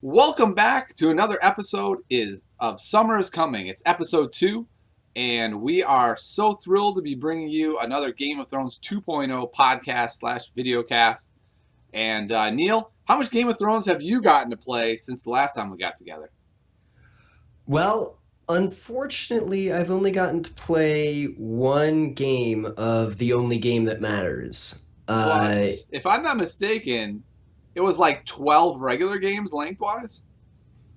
Welcome back to another episode of Summer is Coming. It's episode 2, and we are so thrilled to be bringing you another Game of Thrones 2.0 podcast slash videocast. And Neil, how much Game of Thrones have you gotten to play since the last time we got together? Well, unfortunately, I've only gotten to play one game of the only game that matters. But if I'm not mistaken, it was like 12 regular games lengthwise.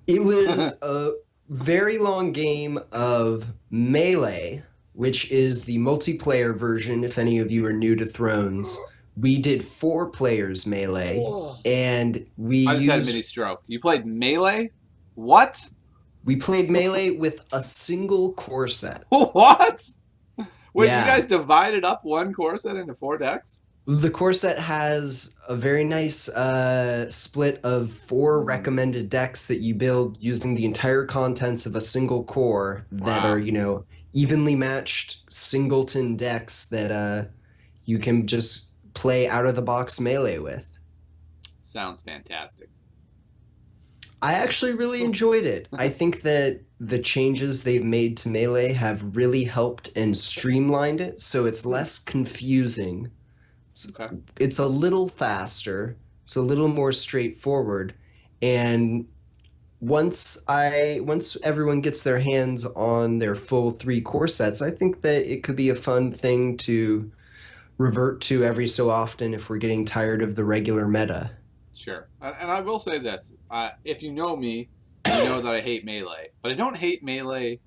It was a very long game of Melee, which is the multiplayer version, if any of you are new to Thrones. We did four players Melee, and we I just had a used mini stroke. You played Melee? What? we played Melee with a single core set. What? Wait, you Yeah. guys divided up one core set into 4 decks? The core set has a very nice split of four recommended decks that you build using the entire contents of a single core that are, Wow. evenly matched singleton decks that you can just play out of the box melee with. Sounds fantastic. I actually really enjoyed it. I think that the changes they've made to melee have really helped and streamlined it so it's less confusing. It's, Okay. it's a little faster, it's a little more straightforward, and once everyone gets their hands on their full three core sets, I think that it could be a fun thing to revert to every so often if we're getting tired of the regular meta. Sure. And I will say this. If you know me, you know that I hate Melee. But I don't hate Melee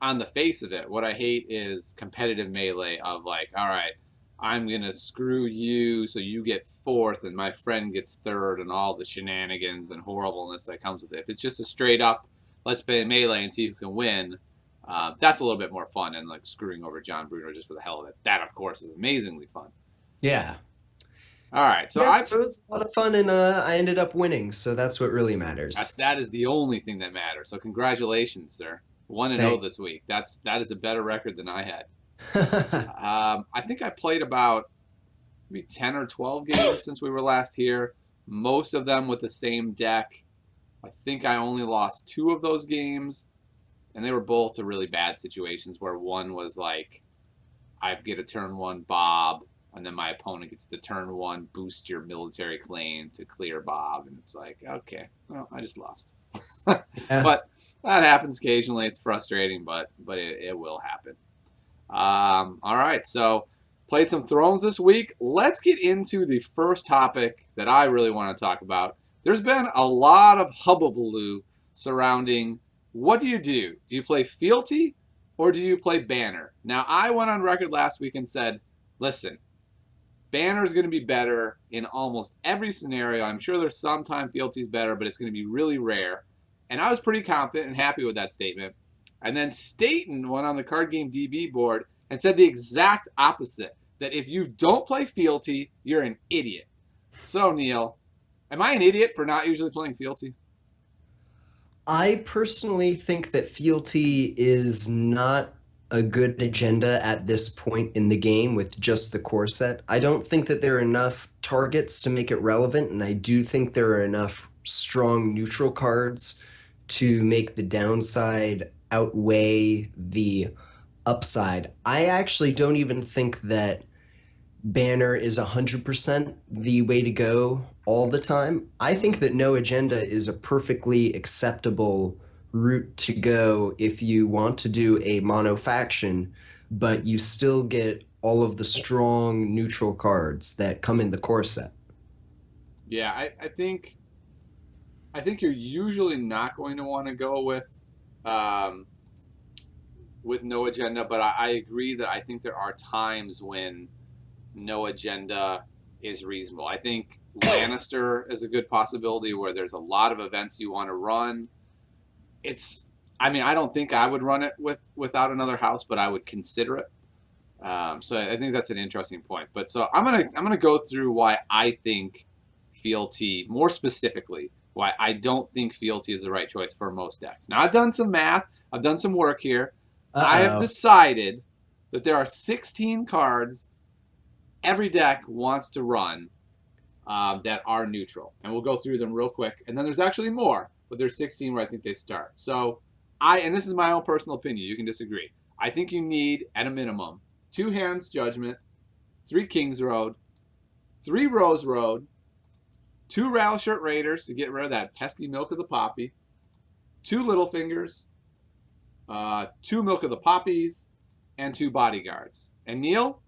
on the face of it. What I hate is competitive Melee of like, all right, I'm going to screw you so you get fourth and my friend gets third and all the shenanigans and horribleness that comes with it. If it's just a straight up, let's play Melee and see who can win, that's a little bit more fun than like screwing over John Bruno just for the hell of it. That, of course, is amazingly fun. Yeah. All right, so Yeah, I so it's a lot of fun, and I ended up winning, so that's what really matters. that is the only thing that matters. So congratulations, sir. 1-0 Thank. this week. That is a better record than I had. I think I played about maybe 10 or 12 games since we were last here. Most of them with the same deck. I think I only lost 2 of those games, and they were both to really bad situations where one was like I get a turn 1 Bob, and then my opponent gets the turn 1 boost your military claim to clear Bob, and it's like, okay, well, I just lost. Yeah. But that happens occasionally. It's frustrating, but it will happen. All right, so played some Thrones this week. Let's get into the first topic that I really want to talk about. There's been a lot of hubbubaloo surrounding what do you do? Do you play Fealty or do you play Banner? Now, I went on record last week and said, listen, Banner is going to be better in almost every scenario. I'm sure there's some time Fealty's better, but it's going to be really rare. And I was pretty confident and happy with that statement. And then Staten went on the card game DB board and said the exact opposite, that if you don't play Fealty, you're an idiot. So, Neil, am I an idiot for not usually playing Fealty? I personally think that fealty is not a good agenda at this point in the game with just the core set. I don't think that there are enough targets to make it relevant, and I do think there are enough strong neutral cards to make the downside outweigh the upside. I actually don't even think that Banner is 100% the way to go all the time. I think that no agenda is a perfectly acceptable route to go if you want to do a mono faction, but you still get all of the strong neutral cards that come in the core set. Yeah, I think you're usually not going to want to go um, with no agenda, but I agree that I think there are times when no agenda is reasonable. I think Lannister is a good possibility where there's a lot of events you want to run. It's, I mean, I don't think I would run it without another house, but I would consider it. So I think that's an interesting point. But so I'm gonna go through why I think Fealty, more specifically, why I don't think Fealty is the right choice for most decks. Now I've done some math, I've done some work here. I have Uh-oh. decided that there are 16 cards every deck wants to run that are neutral. And we'll go through them real quick. And then there's actually more. but there's 16 where I think they start. So and this is my own personal opinion, you can disagree. I think you need, at a minimum, 2 Hands Judgment, 3 King's Road, 3 Rose Road, 2 Rattleshirt Raiders to get rid of that pesky Milk of the Poppy, 2 Littlefingers, 2 Milk of the Poppies, and 2 Bodyguards. And Neil,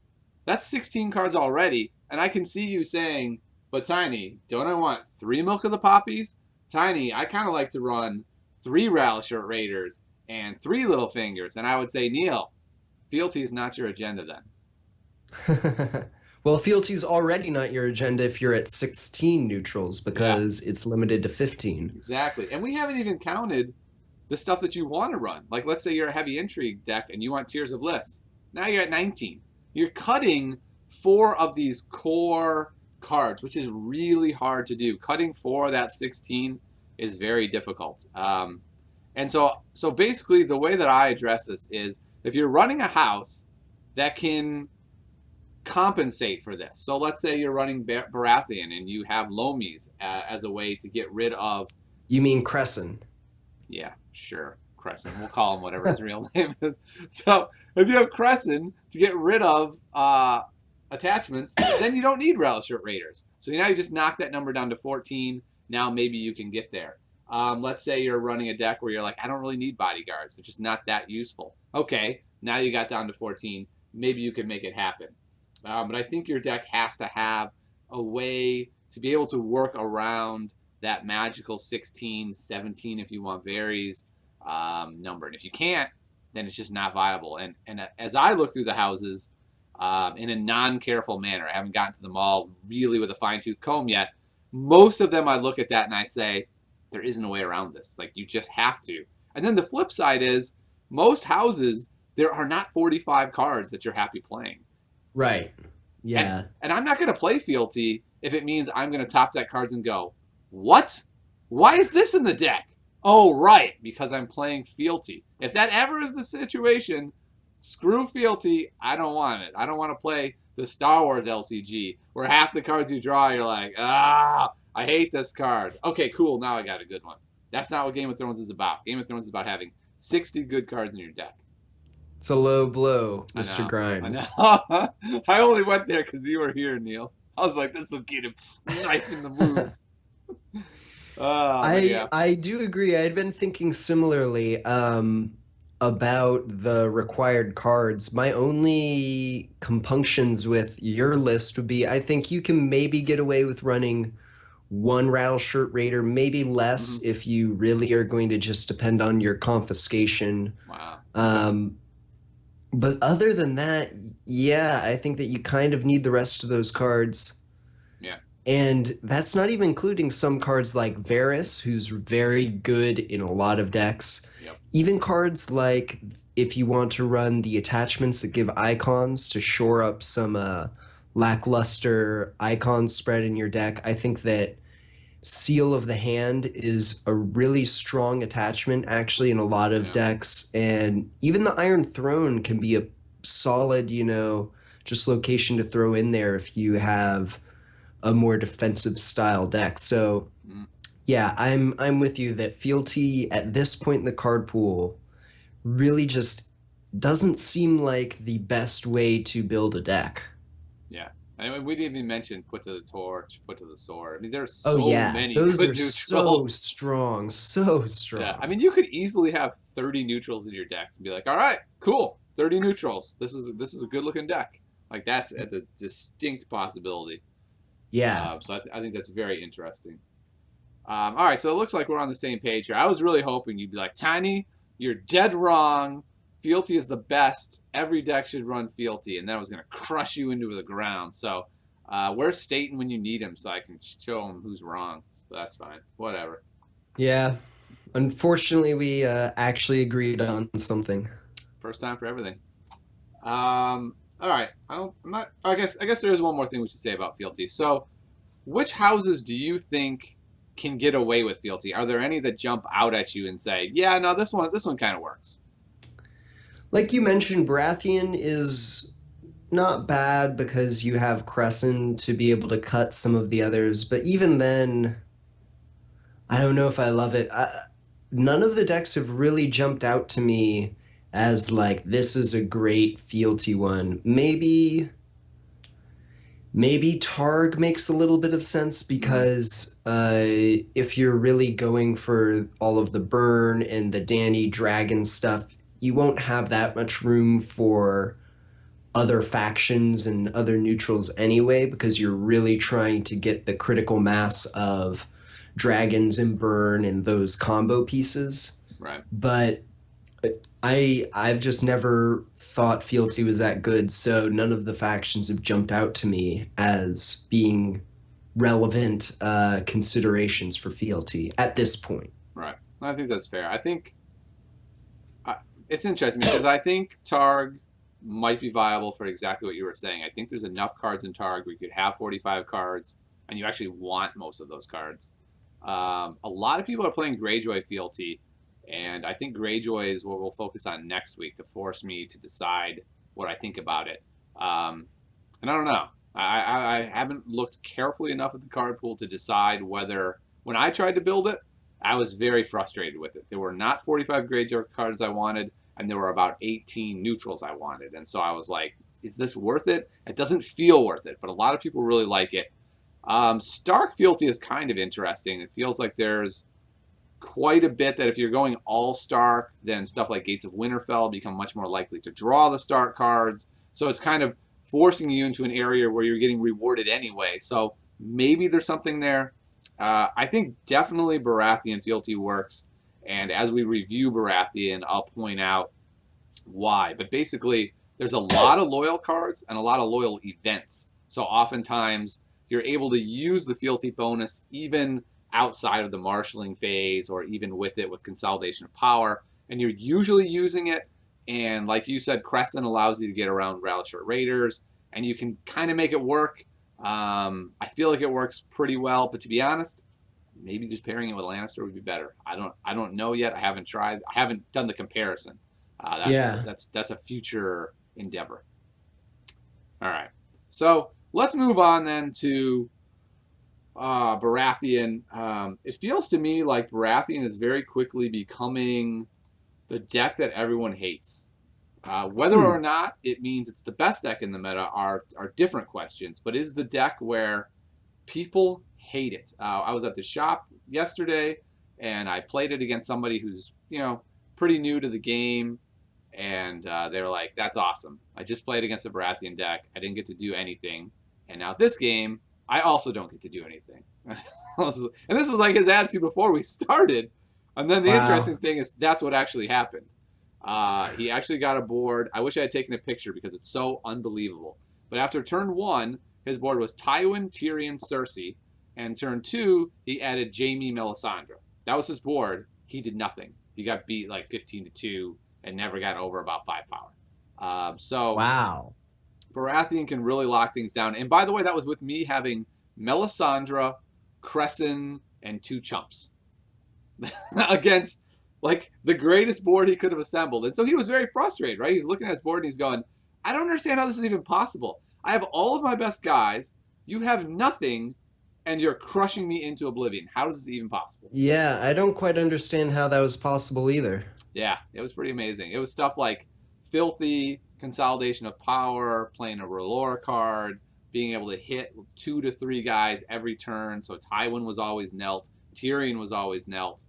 that's 16 cards already, and I can see you saying, but Tiny, don't I want 3 Milk of the Poppies? Tiny, I kind of like to run 3 Rattleshirt Raiders and 3 Littlefingers. And I would say, Neil, Fealty is not your agenda then. Well, Fealty's already not your agenda if you're at 16 neutrals Yeah, because it's limited to 15. exactly. And we haven't even counted the stuff that you want to run. Like, let's say you're a heavy intrigue deck and you want Tears of Bliss. Now you're at 19. You're cutting 4 of these core cards, which is really hard to do. Cutting 4 of that 16 is very difficult. And so basically the way that I address this is if you're running a house that can compensate for this. So let's say you're running Baratheon and you have Lomies as a way to get rid of... You mean Crescent? Yeah, sure. Crescent. We'll call him whatever his real name is. So if you have Crescent to get rid of attachments, then you don't need Rattleshirt Raiders. So now you just knock that number down to 14. Now maybe you can get there. Let's say you're running a deck where you're like, I don't really need bodyguards. They're just not that useful. Okay, now you got down to 14. Maybe you can make it happen. But I think your deck has to have a way to be able to work around that magical 16, 17 if you want varies number. And if you can't, then it's just not viable. And as I look through the houses in a non-careful manner, I haven't gotten to them all really with a fine-tooth comb yet, most of them I look at that and I say, there isn't a way around this. Like, you just have to. And then the flip side is, most houses, there are not 45 cards that you're happy playing. Right. Yeah. And I'm not going to play Fealty if it means I'm going to top deck cards and go, what? Why is this in the deck? Oh, right, because I'm playing Fealty. If that ever is the situation, screw Fealty. I don't want it. I don't want to play the Star Wars LCG where half the cards you draw, you're like, I hate this card. Okay, cool, now I got a good one. That's not what Game of Thrones is about. Game of Thrones is about having 60 good cards in your deck. It's a low blow, Mr. Grimes. I only went there because you were here, Neil. I was like, this will get him right in the mood. I do agree. I had been thinking similarly about the required cards. My only compunctions with your list would be, I think you can maybe get away with running 1 Rattleshirt Raider, maybe less if you really are going to just depend on your confiscation. Wow. But other than that, yeah, I think that you kind of need the rest of those cards. Yeah. And that's not even including some cards like Varys, who's very good in a lot of decks. Yep. Even cards like, if you want to run the attachments that give icons to shore up some lackluster icon spread in your deck, I think that Seal of the Hand is a really strong attachment, actually, in a lot of decks. And even the Iron Throne can be a solid, just location to throw in there if you have a more defensive style deck. So yeah, I'm with you that Fealty at this point in the card pool really just doesn't seem like the best way to build a deck. Yeah. I mean, we didn't even mention Put to the Torch, Put to the Sword. I mean, there's Oh so yeah, many those good are so neutrals. strong, so strong. Yeah. I mean, you could easily have 30 neutrals in your deck and be like, all right, cool, 30 neutrals. This is a good looking deck. Like, that's a distinct possibility. Yeah. So I think that's very interesting. All right, so it looks like we're on the same page here. I was really hoping you'd be like, Tiny, you're dead wrong. Fealty is the best. Every deck should run Fealty, and then I was going to crush you into the ground. So where's Staten when you need him so I can show him who's wrong? So that's fine. Whatever. Yeah. Unfortunately, we actually agreed on something. First time for everything. All right. I guess there is one more thing we should say about Fealty. So which houses do you think can get away with Fealty? Are there any that jump out at you and say, yeah, no, this one kind of works? Like you mentioned, Baratheon is not bad because you have Crescent to be able to cut some of the others. But even then, I don't know if I love it. None of the decks have really jumped out to me as like this is a great fealty one. Maybe Targ makes a little bit of sense Mm, because if you're really going for all of the burn and the Danny Dragon stuff, you won't have that much room for other factions and other neutrals anyway, because you're really trying to get the critical mass of dragons and burn and those combo pieces. right. But I've just never thought Fealty was that good, so none of the factions have jumped out to me as being relevant considerations for Fealty at this point. Right. I think that's fair. I think uh, it's interesting because I think Targ might be viable for exactly what you were saying. I think there's enough cards in Targ where you could have 45 cards and you actually want most of those cards. A lot of people are playing Greyjoy Fealty, and I think Greyjoy is what we'll focus on next week to force me to decide what I think about it. And I don't know. I haven't looked carefully enough at the card pool to decide whether, when I tried to build it, I was very frustrated with it. There were not 45 Greyjoy cards I wanted, and there were about 18 neutrals I wanted. And so I was like, is this worth it? It doesn't feel worth it, but a lot of people really like it. Stark Fealty is kind of interesting. It feels like there's quite a bit that if you're going all Stark, then stuff like Gates of Winterfell become much more likely to draw the Stark cards. So it's kind of forcing you into an area where you're getting rewarded anyway. So maybe there's something there. I think definitely Baratheon Fealty works. And as we review Baratheon, I'll point out why. But basically, there's a lot of loyal cards and a lot of loyal events. So oftentimes, you're able to use the fealty bonus even outside of the marshaling phase or even with it with consolidation of power. And you're usually using it. And like you said, Crescent allows you to get around Rallishire Raiders, and you can kind of make it work. I feel like it works pretty well, but to be honest, maybe just pairing it with Lannister would be better. I don't know yet. I haven't tried. I haven't done the comparison. Yeah. That's a future endeavor. All right. So let's move on then to Baratheon. It feels to me like Baratheon is very quickly becoming the deck that everyone hates. Whether Hmm. or not it means it's the best deck in the meta are different questions, but is the deck where people hate it. I was at the shop yesterday, and I played it against somebody who's, pretty new to the game, and they were like, that's awesome. I just played against a Baratheon deck. I didn't get to do anything. And now this game, I also don't get to do anything. And this was like his attitude before we started. And then the interesting Wow. thing is that's what actually happened. He actually got a board. I wish I had taken a picture because it's so unbelievable. But after turn one, his board was Tywin, Tyrion, Cersei. And turn two, he added Jaime Melisandre. That was his board. He did nothing. He got beat like 15-2 and never got over about 5 power. So Wow. Baratheon can really lock things down. And by the way, that was with me having Melisandre, Crescent, and 2 chumps against like the greatest board he could have assembled. And so he was very frustrated, right? He's looking at his board and he's going, I don't understand how this is even possible. I have all of my best guys. You have nothing, and you're crushing me into oblivion. How is this even possible? Yeah, I don't quite understand how that was possible either. Yeah, it was pretty amazing. It was stuff like Filthy, Consolidation of Power, playing a R'hllor card, being able to hit 2 to 3 guys every turn. So Tywin was always knelt. Tyrion was always knelt.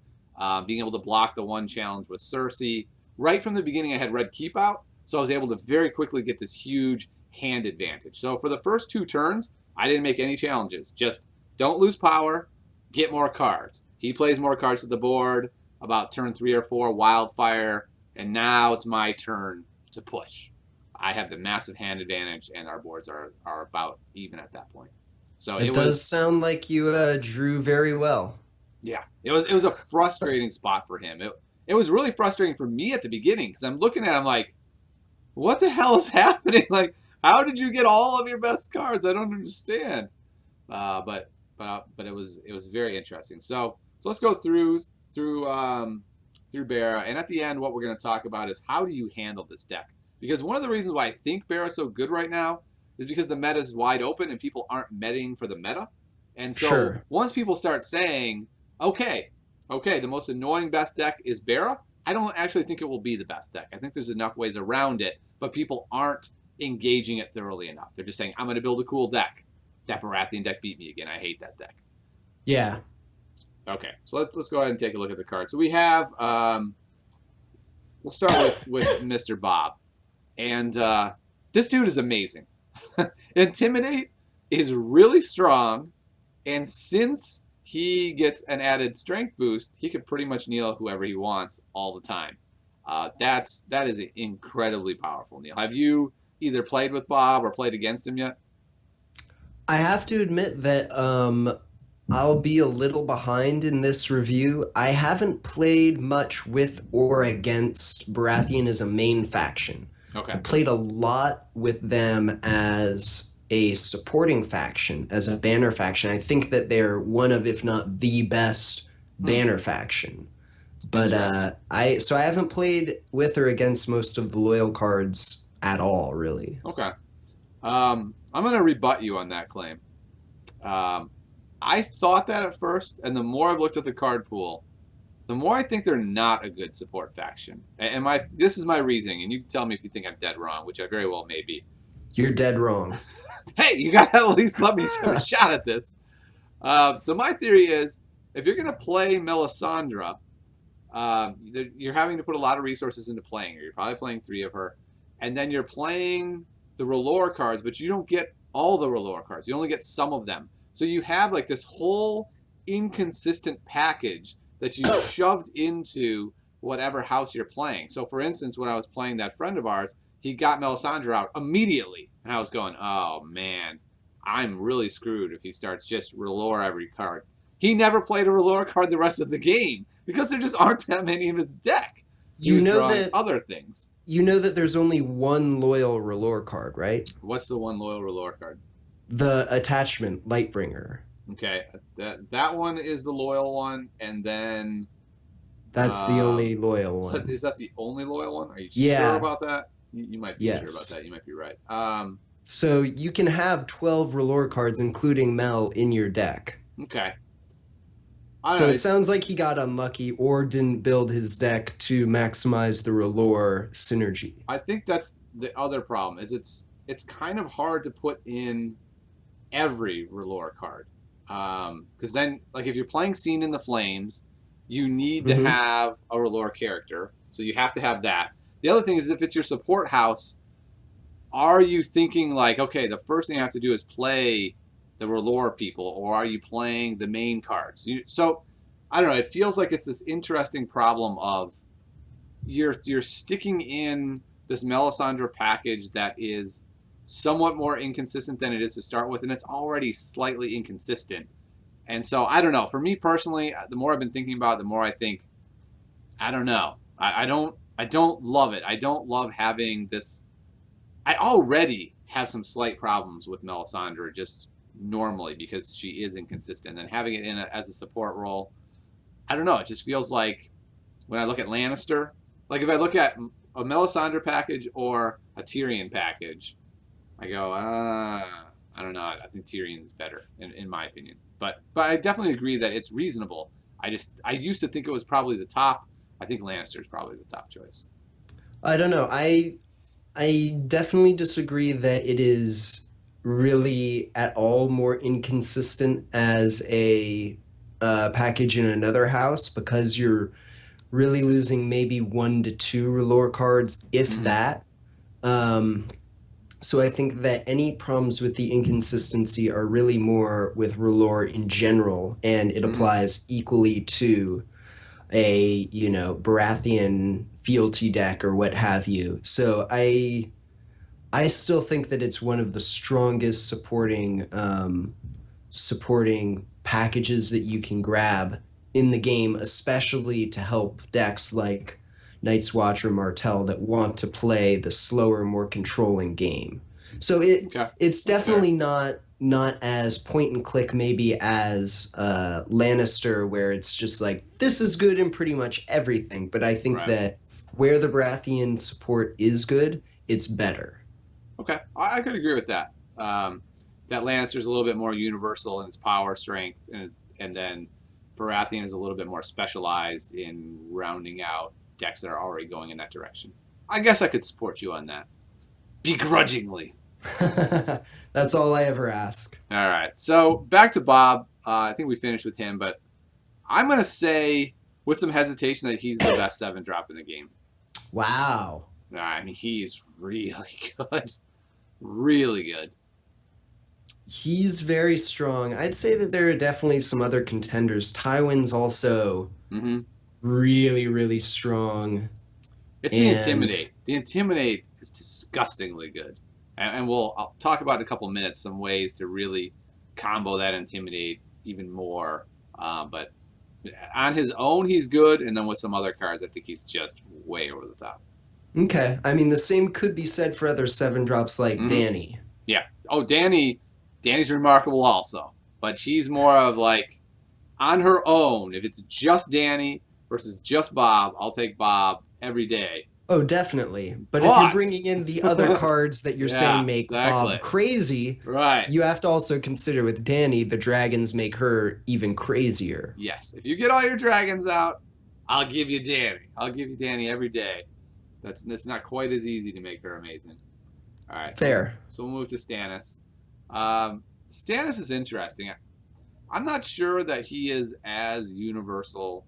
Being able to block the one challenge with Cersei. Right from the beginning, I had Red Keep out, so I was able to very quickly get this huge hand advantage. So for the first 2 turns, I didn't make any challenges. Just don't lose power, get more cards. He plays more cards to the board. About turn 3 or 4, Wildfire, and now it's my turn to push. I have the massive hand advantage, and our boards are about even at that point. So It it does was, sound like you drew very well. yeah, it was a frustrating spot for him. It was really frustrating for me at the beginning because I'm looking at him like, what the hell is happening? Like, how did you get all of your best cards? I don't understand. But it was very interesting. So let's go through Barra, and at the end, what we're going to talk about is how do you handle this deck? Because one of the reasons why I think Barra is so good right now is because the meta is wide open and people aren't meting for the meta. And so Sure. once people start saying Okay. Okay, the most annoying best deck is Bara. I don't actually think it will be the best deck. I think there's enough ways around it, but people aren't engaging it thoroughly enough. They're just saying, I'm going to build a cool deck. That Baratheon deck beat me again. I hate that deck. Yeah. Okay, so let's go ahead and take a look at the card. So we have, we'll start with Mr. Bob. And this dude is amazing. Intimidate is really strong, and since he gets an added strength boost, he can pretty much kneel whoever he wants all the time. That is incredibly powerful, Neil. Have you either played with Bob or played against him yet? I have to admit that I'll be a little behind in this review. I haven't played much with or against Baratheon as a main faction. Okay. I played a lot with them as a supporting faction, as a banner faction. I think that they're one of, if not the best banner faction. But I haven't played with or against most of the loyal cards at all, really. Okay. I'm going to rebut you on that claim. I thought that at first, and the more I've looked at the card pool, the more I think they're not a good support faction. And this is my reasoning, and you can tell me if you think I'm dead wrong, which I very well may be. You're dead wrong. Hey, you got to at least let me have a shot at this. So my theory is, if you're going to play Melisandre, you're having to put a lot of resources into playing her. You're probably playing 3 of her. And then you're playing the R'hllor cards, but you don't get all the R'hllor cards. You only get some of them. So you have like this whole inconsistent package that you shoved into whatever house you're playing. So for instance, when I was playing that friend of ours, he got Melisandre out immediately. And I was going, oh man, I'm really screwed if he starts just R'hllor every card. He never played a R'hllor card the rest of the game because there just aren't that many in his deck. He was drawing other things. You know that there's only one loyal R'hllor card, right? What's the one loyal R'hllor card? The attachment, Lightbringer. Okay, that one is the loyal one, and then... That's the only loyal one. Is that the only loyal one? Are you Yeah. sure about that? You might be sure about that. You might be right. So you can have 12 R'hllor cards, including Mel, in your deck. Okay. So it sounds like he got unlucky or didn't build his deck to maximize the R'hllor synergy. I think that's the other problem, is it's kind of hard to put in every R'hllor card. Because then, like, if you're playing Scene in the Flames, you need to have a R'hllor character. So you have to have that. The other thing is, if it's your support house, are you thinking like, okay, the first thing I have to do is play the R'hllor people, or are you playing the main cards? So I don't know. It feels like it's this interesting problem of you're sticking in this Melisandre package that is somewhat more inconsistent than it is to start with, and it's already slightly inconsistent. And so I don't know. For me personally, the more I've been thinking about it, the more I think, I don't know. I don't love it. I don't love having this. I already have some slight problems with Melisandre just normally because she is inconsistent, and having it in as a support role, I don't know. It just feels like when I look at Lannister, like if I look at a Melisandre package or a Tyrion package, I go, I don't know. I think Tyrion is better in my opinion, but I definitely agree that it's reasonable. I used to think it was probably the top. I think Lannister is probably the top choice. I don't know. I definitely disagree that it is really at all more inconsistent as a package in another house, because you're really losing maybe 1 to 2 R'hllor cards, if that. So I think that any problems with the inconsistency are really more with R'hllor in general, and it applies equally to a, Baratheon fealty deck or what have you. So I still think that it's one of the strongest supporting packages that you can grab in the game, especially to help decks like Night's Watch or Martell that want to play the slower, more controlling game. So it's definitely not as point and click maybe as Lannister, where it's just like, this is good in pretty much everything. But I think that where the Baratheon support is good, it's better. Okay, I could agree with that. That Lannister's a little bit more universal in its power, strength, and then Baratheon is a little bit more specialized in rounding out decks that are already going in that direction. I guess I could support you on that. Begrudgingly. That's all I ever ask. All right. So back to Bob. I think we finished with him, but I'm going to say with some hesitation that he's the best 7-drop in the game. Wow. I mean, he's really good. Really good. He's very strong. I'd say that there are definitely some other contenders. Tywin's also really, really strong. It's the Intimidate. The Intimidate is disgustingly good. And I'll talk about in a couple minutes some ways to really combo that Intimidate even more. But on his own, he's good. And then with some other cards, I think he's just way over the top. Okay. I mean, the same could be said for other 7-drops like Dany. Yeah. Oh, Dany's remarkable also. But she's more of like, on her own, if it's just Dany versus just Bob, I'll take Bob every day. Oh, definitely. But if you're bringing in the other cards that you're saying make Bob crazy, right, you have to also consider with Dany, the dragons make her even crazier. Yes. If you get all your dragons out, I'll give you Dany. I'll give you Dany every day. That's not quite as easy to make her amazing. All right. Fair. So we'll move to Stannis. Stannis is interesting. I'm not sure that he is as universal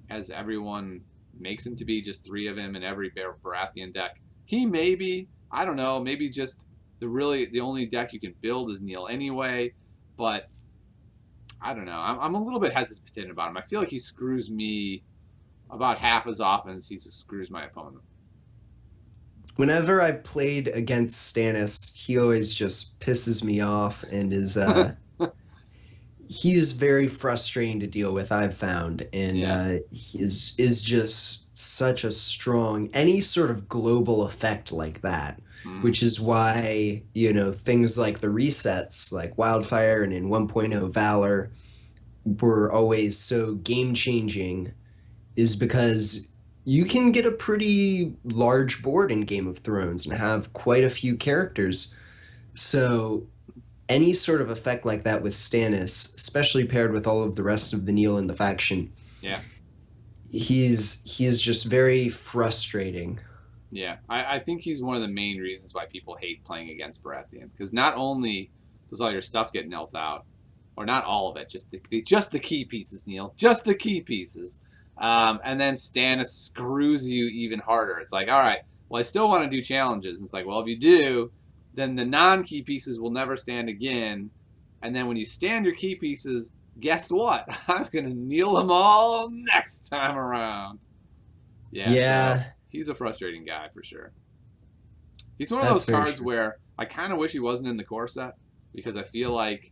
as everyone makes him to be. Just 3 of him in every Baratheon deck. He may be. I don't know. Maybe just the only deck you can build is Neil anyway. But I don't know. I'm a little bit hesitant about him. I feel like he screws me about half as often as he screws my opponent. Whenever I've played against Stannis, he always just pisses me off and is he is very frustrating to deal with, I've found, and he is just such a strong, any sort of global effect like that, which is why, things like the resets, like Wildfire and in 1.0 Valor, were always so game-changing, is because you can get a pretty large board in Game of Thrones and have quite a few characters. So any sort of effect like that with Stannis, especially paired with all of the rest of the Neil in the faction, he's just very frustrating. Yeah, I think he's one of the main reasons why people hate playing against Baratheon, because not only does all your stuff get knelt out, or not all of it, just the key pieces, Neil, just the key pieces. And then Stannis screws you even harder. It's like, all right, well, I still want to do challenges. And it's like, well, if you do, then the non-key pieces will never stand again. And then when you stand your key pieces, guess what? I'm going to kneel them all next time around. Yeah. So he's a frustrating guy for sure. He's one of those cards where I kind of wish he wasn't in the core set, because I feel like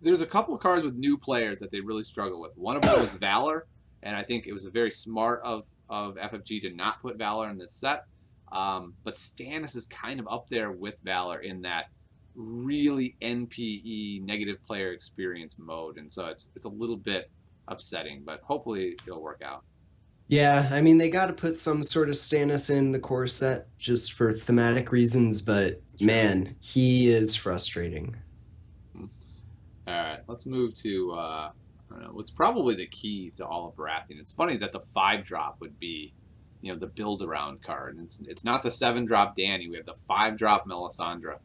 there's a couple of cards with new players that they really struggle with. One of them was Valor, and I think it was a very smart of FFG to not put Valor in this set. But Stannis is kind of up there with Valor in that really NPE, negative player experience mode, and so it's a little bit upsetting, but hopefully it'll work out. Yeah, I mean, they got to put some sort of Stannis in the core set just for thematic reasons, but man, he is frustrating. All right, let's move to I don't know, what's probably the key to all of Baratheon. It's funny that the 5-drop would be, the build-around card. It's not the 7-drop Dany. We have the 5-drop Melisandre.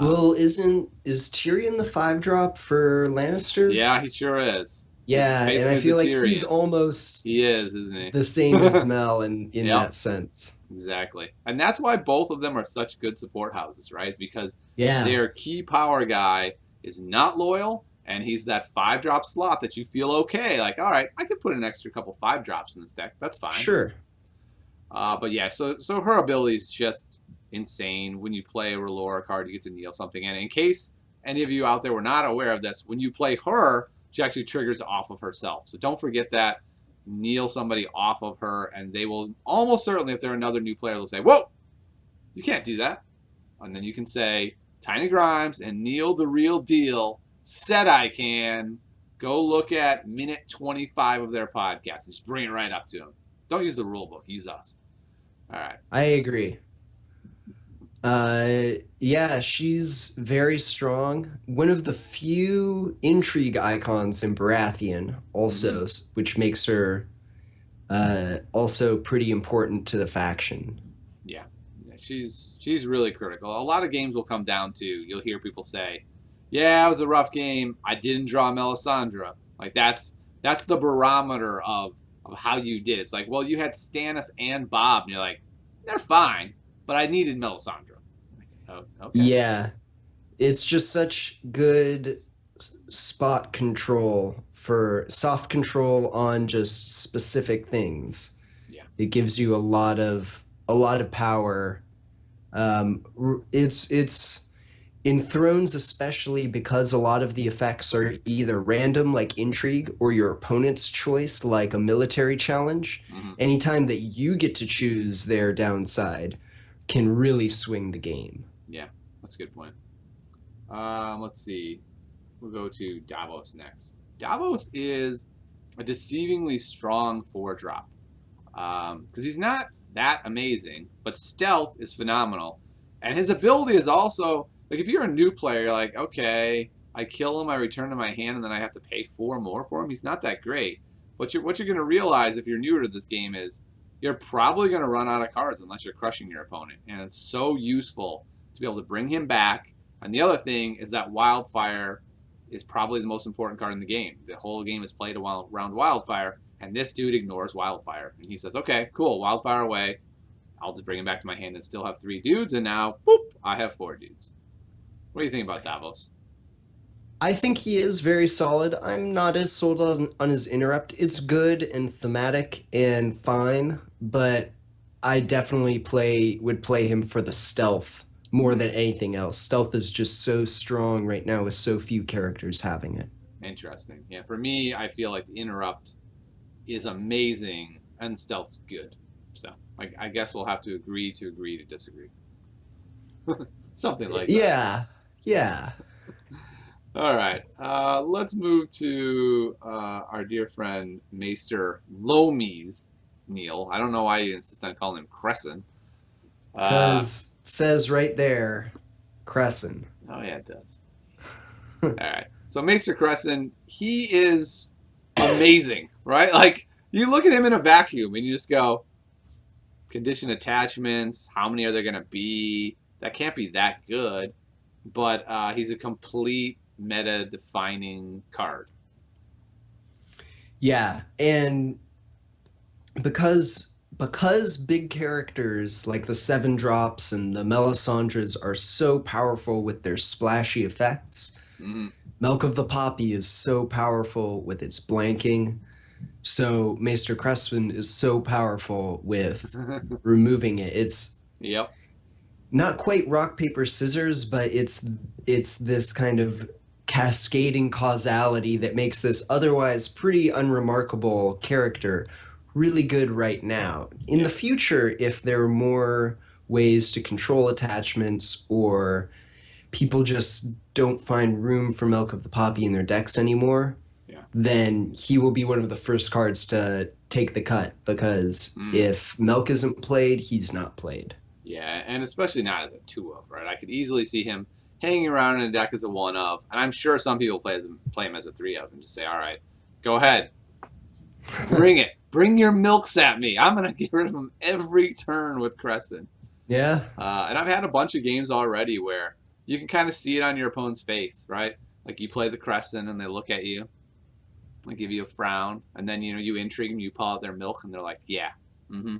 Well, is Tyrion the 5-drop for Lannister? Yeah, he sure is. Yeah, and I feel like he's almost isn't he? The same as Mel in that sense. Exactly. And that's why both of them are such good support houses, right? It's because Yeah. their key power guy is not loyal, and he's that 5-drop slot that you feel okay. Like, all right, I could put an extra couple 5-drops in this deck. That's fine. Sure. But yeah, so her ability is just insane. When you play a R'hllora card, you get to kneel something. And in case any of you out there were not aware of this, when you play her, she actually triggers off of herself. So don't forget that. Kneel somebody off of her, and they will almost certainly, if they're another new player, they'll say, whoa, you can't do that. And then you can say, Tiny Grimes and Neil the Real Deal said I can. Go look at minute 25 of their podcast and just bring it right up to them. Don't use the rule book. Use us. All right. I agree. Yeah, she's very strong. One of the few intrigue icons in Baratheon, Hmm. also, which makes her also pretty important to the faction. Yeah. Yeah, she's really critical. A lot of games will come down to you'll hear people say, "Yeah, it was a rough game. I didn't draw Melisandre." Like that's the barometer of how you did. It's like, well, you had Stannis and Bob, and you're like, they're fine, but I needed Melisandre. Like, oh, okay. Yeah, it's just such good spot control for soft control on just specific things. Yeah. It gives you a lot of power. It's in Thrones, especially because a lot of the effects are either random, like intrigue, or your opponent's choice, like a military challenge. Hmm. Anytime that you get to choose their downside can really swing the game. Yeah, that's a good point. Let's see. We'll go to Davos next. Davos is a deceivingly strong 4-drop. Because he's not that amazing, but stealth is phenomenal. And his ability is also, like, if you're a new player, you're like, okay, I kill him, I return to my hand, and then I have to pay 4 more for him. He's not that great. But what you're going to realize if you're newer to this game is you're probably going to run out of cards unless you're crushing your opponent. And it's so useful to be able to bring him back. And the other thing is that Wildfire is probably the most important card in the game. The whole game is played around Wildfire, and this dude ignores Wildfire. And he says, okay, cool, Wildfire away. I'll just bring him back to my hand and still have 3 dudes, and now, boop, I have 4 dudes. What do you think about Davos? I think he is very solid. I'm not as sold on his interrupt. It's good and thematic and fine, but I definitely would play him for the stealth more Mm-hmm. than anything else. Stealth is just so strong right now with so few characters having it. Interesting. Yeah, for me, I feel like the interrupt is amazing and stealth's good. So I guess we'll have to agree to disagree. Something like that. Yeah, yeah. All right, let's move to our dear friend Maester Lomies, Neil. I don't know why you insist on calling him Crescent. Uh, Because it says right there, Crescent. oh yeah, it does. All right, so Maester Crescent, he is amazing, right? Like you look at him in a vacuum and you just go, condition attachments, how many are there going to be? That can't be that good, but he's a complete meta-defining card. Yeah, and because big characters like the Seven Drops and the Melisandres are so powerful with their splashy effects, Mm-hmm. Milk of the Poppy is so powerful with its blanking. So Maester Crespin is so powerful with removing it. It's Yep. not quite rock paper scissors, but it's this kind of cascading causality that makes this otherwise pretty unremarkable character really good right now. In the Yeah. future, if there are more ways to control attachments or people just don't find room for Milk of the Poppy in their decks anymore, Yeah. then he will be one of the first cards to take the cut because Mm. if Milk isn't played, he's not played. Yeah, and especially not as a 2 of, right? I could easily see him hanging around in a deck as a 1 of, and I'm sure some people play him as a 3 of and just say, all right, go ahead, bring it. Bring your milks at me. I'm going to get rid of him every turn with Crescent. Yeah. And I've had a bunch of games already where you can kind of see it on your opponent's face, right? Like you play the Crescent and they look at you, they give you a frown, and then you intrigue them, you pull out their milk, and they're like, yeah, mm-hmm,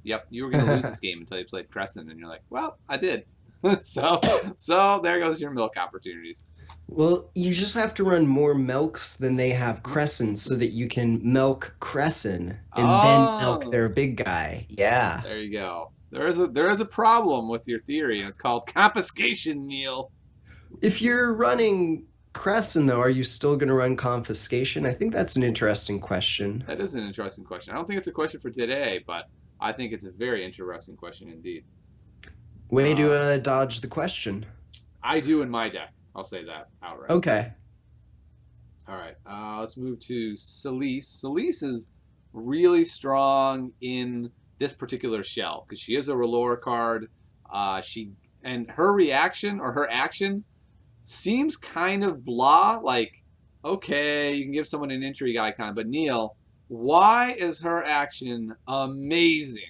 yep, you were gonna lose this game until you played Crescent, and you're like, well, I did. so there goes your milk opportunities. Well, you just have to run more milks than they have crescents so that you can milk crescent and then milk Oh, their big guy. Yeah. there you go. There is a problem with your theory, and it's called confiscation, Neil. If you're running crescent, though, are you still going to run confiscation? I think that's an interesting question. That is an interesting question. I don't think it's a question for today, but I think it's a very interesting question indeed. Way to Uh, dodge the question. I do in my deck. I'll say that outright. Okay. All right, let's move to Celise. Celise is really strong in this particular shell because she is a R'hllor card. She and her reaction or her action seems kind of blah. Like, okay, you can give someone an intrigue icon, but Neil, why is her action amazing?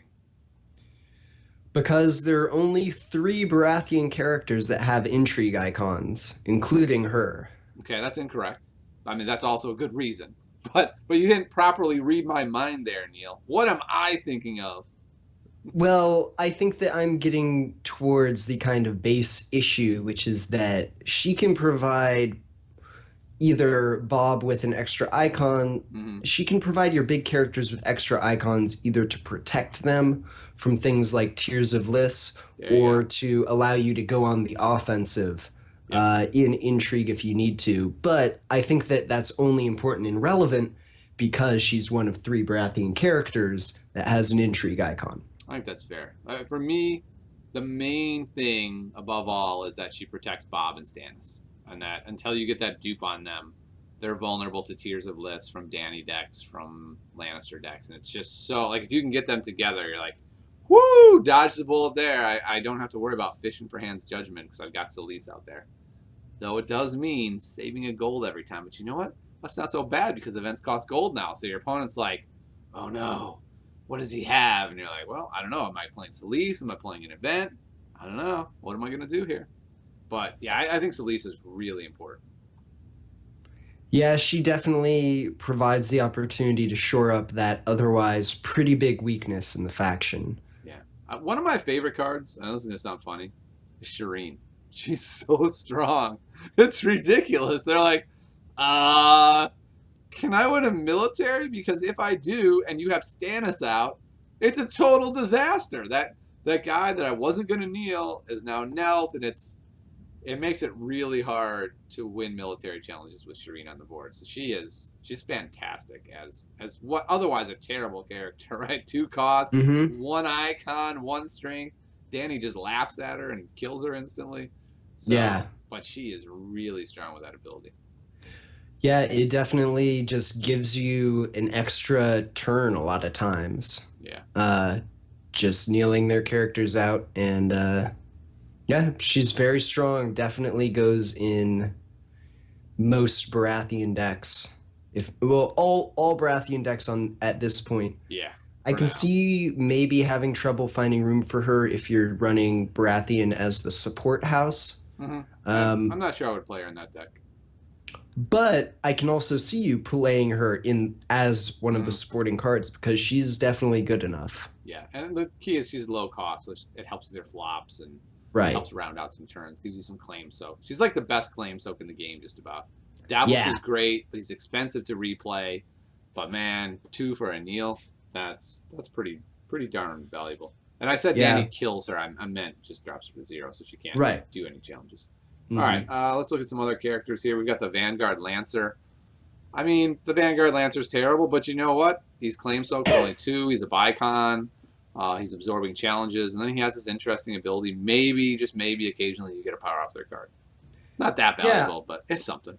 Because there are only 3 Baratheon characters that have intrigue icons, including her. Okay, that's incorrect. I mean, that's also a good reason. But you didn't properly read my mind there, Neil. What am I thinking of? Well, I think that I'm getting towards the kind of base issue, which is that she can provide either Bob with an extra icon. Mm-hmm. She can provide your big characters with extra icons either to protect them from things like Tears of Lys or to allow you to go on the offensive in intrigue if you need to. But I think that that's only important and relevant because she's one of 3 Baratheon characters that has an intrigue icon. I think that's fair. For me, the main thing above all is that she protects Bob and Stannis. And that until you get that dupe on them, they're vulnerable to Tears of Lys from Dany decks, from Lannister decks. And it's just so, like, if you can get them together, you're like, whoo, dodge the bullet there. I don't have to worry about fishing for Hand's Judgment because I've got Selyse out there. Though it does mean saving a gold every time. But you know what? That's not so bad because events cost gold now. So your opponent's like, oh no, what does he have? And you're like, well, I don't know. Am I playing Selyse? Am I playing an event? I don't know. What am I going to do here? But yeah, I think Selyse is really important. Yeah, she definitely provides the opportunity to shore up that otherwise pretty big weakness in the faction. Yeah. One of my favorite cards, I know this is going to sound funny, is Shireen. She's so strong. It's ridiculous. They're like, can I win a military? Because if I do, and you have Stannis out, it's a total disaster. That guy that I wasn't going to kneel is now knelt, and it makes it really hard to win military challenges with Shireen on the board. So she's fantastic as what otherwise a terrible character, right? 2 cost, 1 icon, 1 strength. Dany just laughs at her and kills her instantly. So, yeah. But she is really strong with that ability. Yeah, it definitely just gives you an extra turn a lot of times. Yeah. Just kneeling their characters out and yeah, she's very strong. Definitely goes in most Baratheon decks. All Baratheon decks on at this point. Yeah. I can see maybe having trouble finding room for her if you're running Baratheon as the support house. Mm-hmm. I'm not sure I would play her in that deck. But I can also see you playing her in as one of the supporting cards because she's definitely good enough. Yeah, and the key is she's low cost, so it helps with their flops and helps round out some turns, gives you some claim soak. She's like the best claim soak in the game, just about. Davos is great, but he's expensive to replay. But man, 2 for a kneel, that's pretty darn valuable. And I said Dany kills her. I meant just drops her to 0, so she can't do any challenges. All right, let's look at some other characters here. We've got the Vanguard Lancer. I mean, the Vanguard Lancer's terrible, but you know what? He's claim soaked for only 2. He's a Bicon. He's absorbing challenges, and then he has this interesting ability. Maybe, just maybe, occasionally you get a power off their card. Not that valuable, but it's something.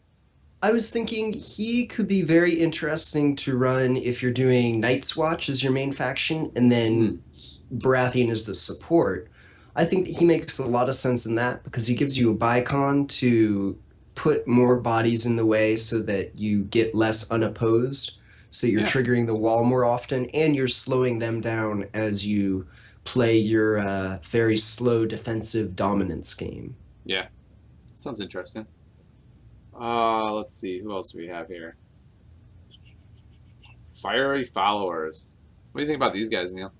I was thinking he could be very interesting to run if you're doing Night's Watch as your main faction, and then Baratheon is the support. I think that he makes a lot of sense in that because he gives you a Bicon to put more bodies in the way so that you get less unopposed. So you're triggering the wall more often, and you're slowing them down as you play your very slow defensive dominance game. Yeah, sounds interesting. Let's see, who else do we have here? Fiery Followers. What do you think about these guys, Neil?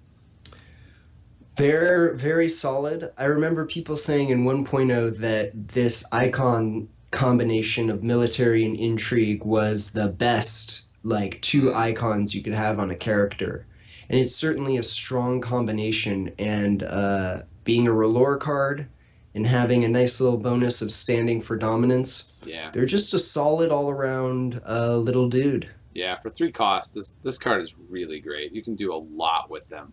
They're very solid. I remember people saying in 1.0 that this icon combination of military and intrigue was the best, like, 2 icons you could have on a character. And it's certainly a strong combination, and being a R'hllor card and having a nice little bonus of standing for dominance, they're just a solid all-around little dude. Yeah, for 3 costs, this card is really great. You can do a lot with them.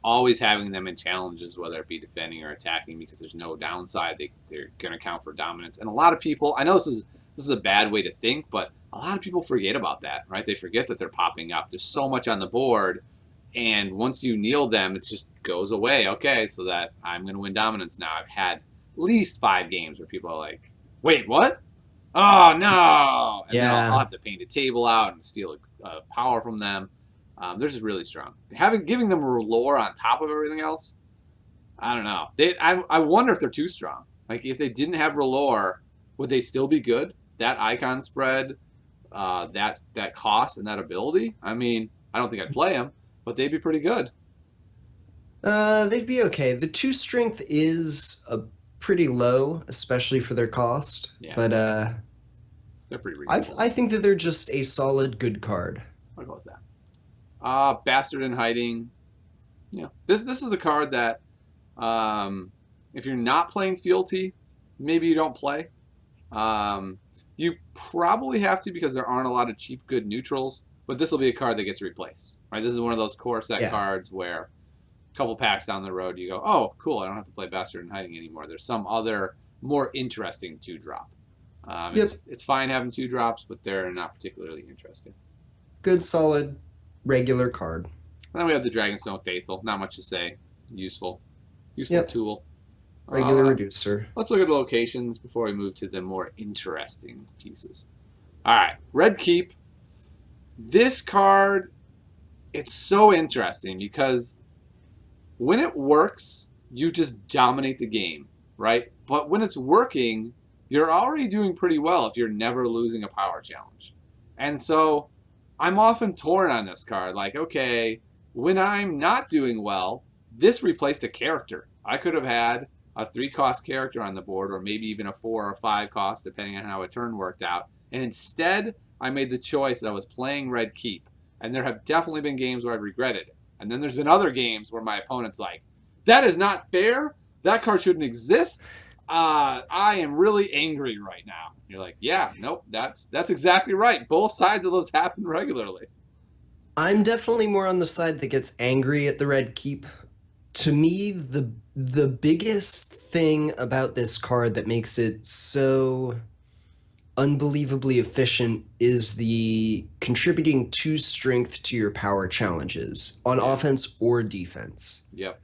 Always having them in challenges, whether it be defending or attacking, because there's no downside. They're going to count for dominance. And a lot of people, I know this is a bad way to think, but a lot of people forget about that, right? They forget that they're popping up. There's so much on the board And once you kneel them, it just goes away. Okay, so that I'm going to win dominance now. I've had at least 5 games where people are like, wait, what? Oh, no. And then I'll Yeah. have to paint a table out and steal a power from them. They're just really strong. Giving them lore on top of everything else, I don't know. I wonder if they're too strong. Like, if they didn't have R'hllor, would they still be good? That icon spread, that cost, and that ability? I mean, I don't think I'd play them, but they'd be pretty good. They'd be okay. The 2 strength is a pretty low, especially for their cost. Yeah. But They're pretty reasonable. I think that they're just a solid good card. I'll go with that. Bastard in Hiding. Yeah. This is a card that, if you're not playing Fealty, maybe you don't play. You probably have to because there aren't a lot of cheap good neutrals, but this will be a card that gets replaced. Right? This is one of those core set cards where a couple packs down the road you go, oh, cool, I don't have to play Bastard in Hiding anymore. There's some other more interesting 2-drop. It's fine having 2 drops, but they're not particularly interesting. Good, solid, regular card. And then we have the Dragonstone Faithful. Not much to say. Useful tool. Regular reducer. Let's look at the locations before we move to the more interesting pieces. All right, Red Keep. This card, it's so interesting because when it works, you just dominate the game, right? But when it's working, you're already doing pretty well if you're never losing a power challenge. And so I'm often torn on this card. Like, okay, when I'm not doing well, this replaced a character. I could have had a 3-cost character on the board, or maybe even a 4 or 5 cost, depending on how a turn worked out. And instead, I made the choice that I was playing Red Keep. And there have definitely been games where I've regretted it. And then there's been other games where my opponent's like, that is not fair. That card shouldn't exist. I am really angry right now. You're like, yeah, nope, that's exactly right. Both sides of those happen regularly. I'm definitely more on the side that gets angry at the Red Keep. To me, the biggest thing about this card that makes it so unbelievably efficient is the contributing 2 strength to your power challenges on offense or defense. Yep.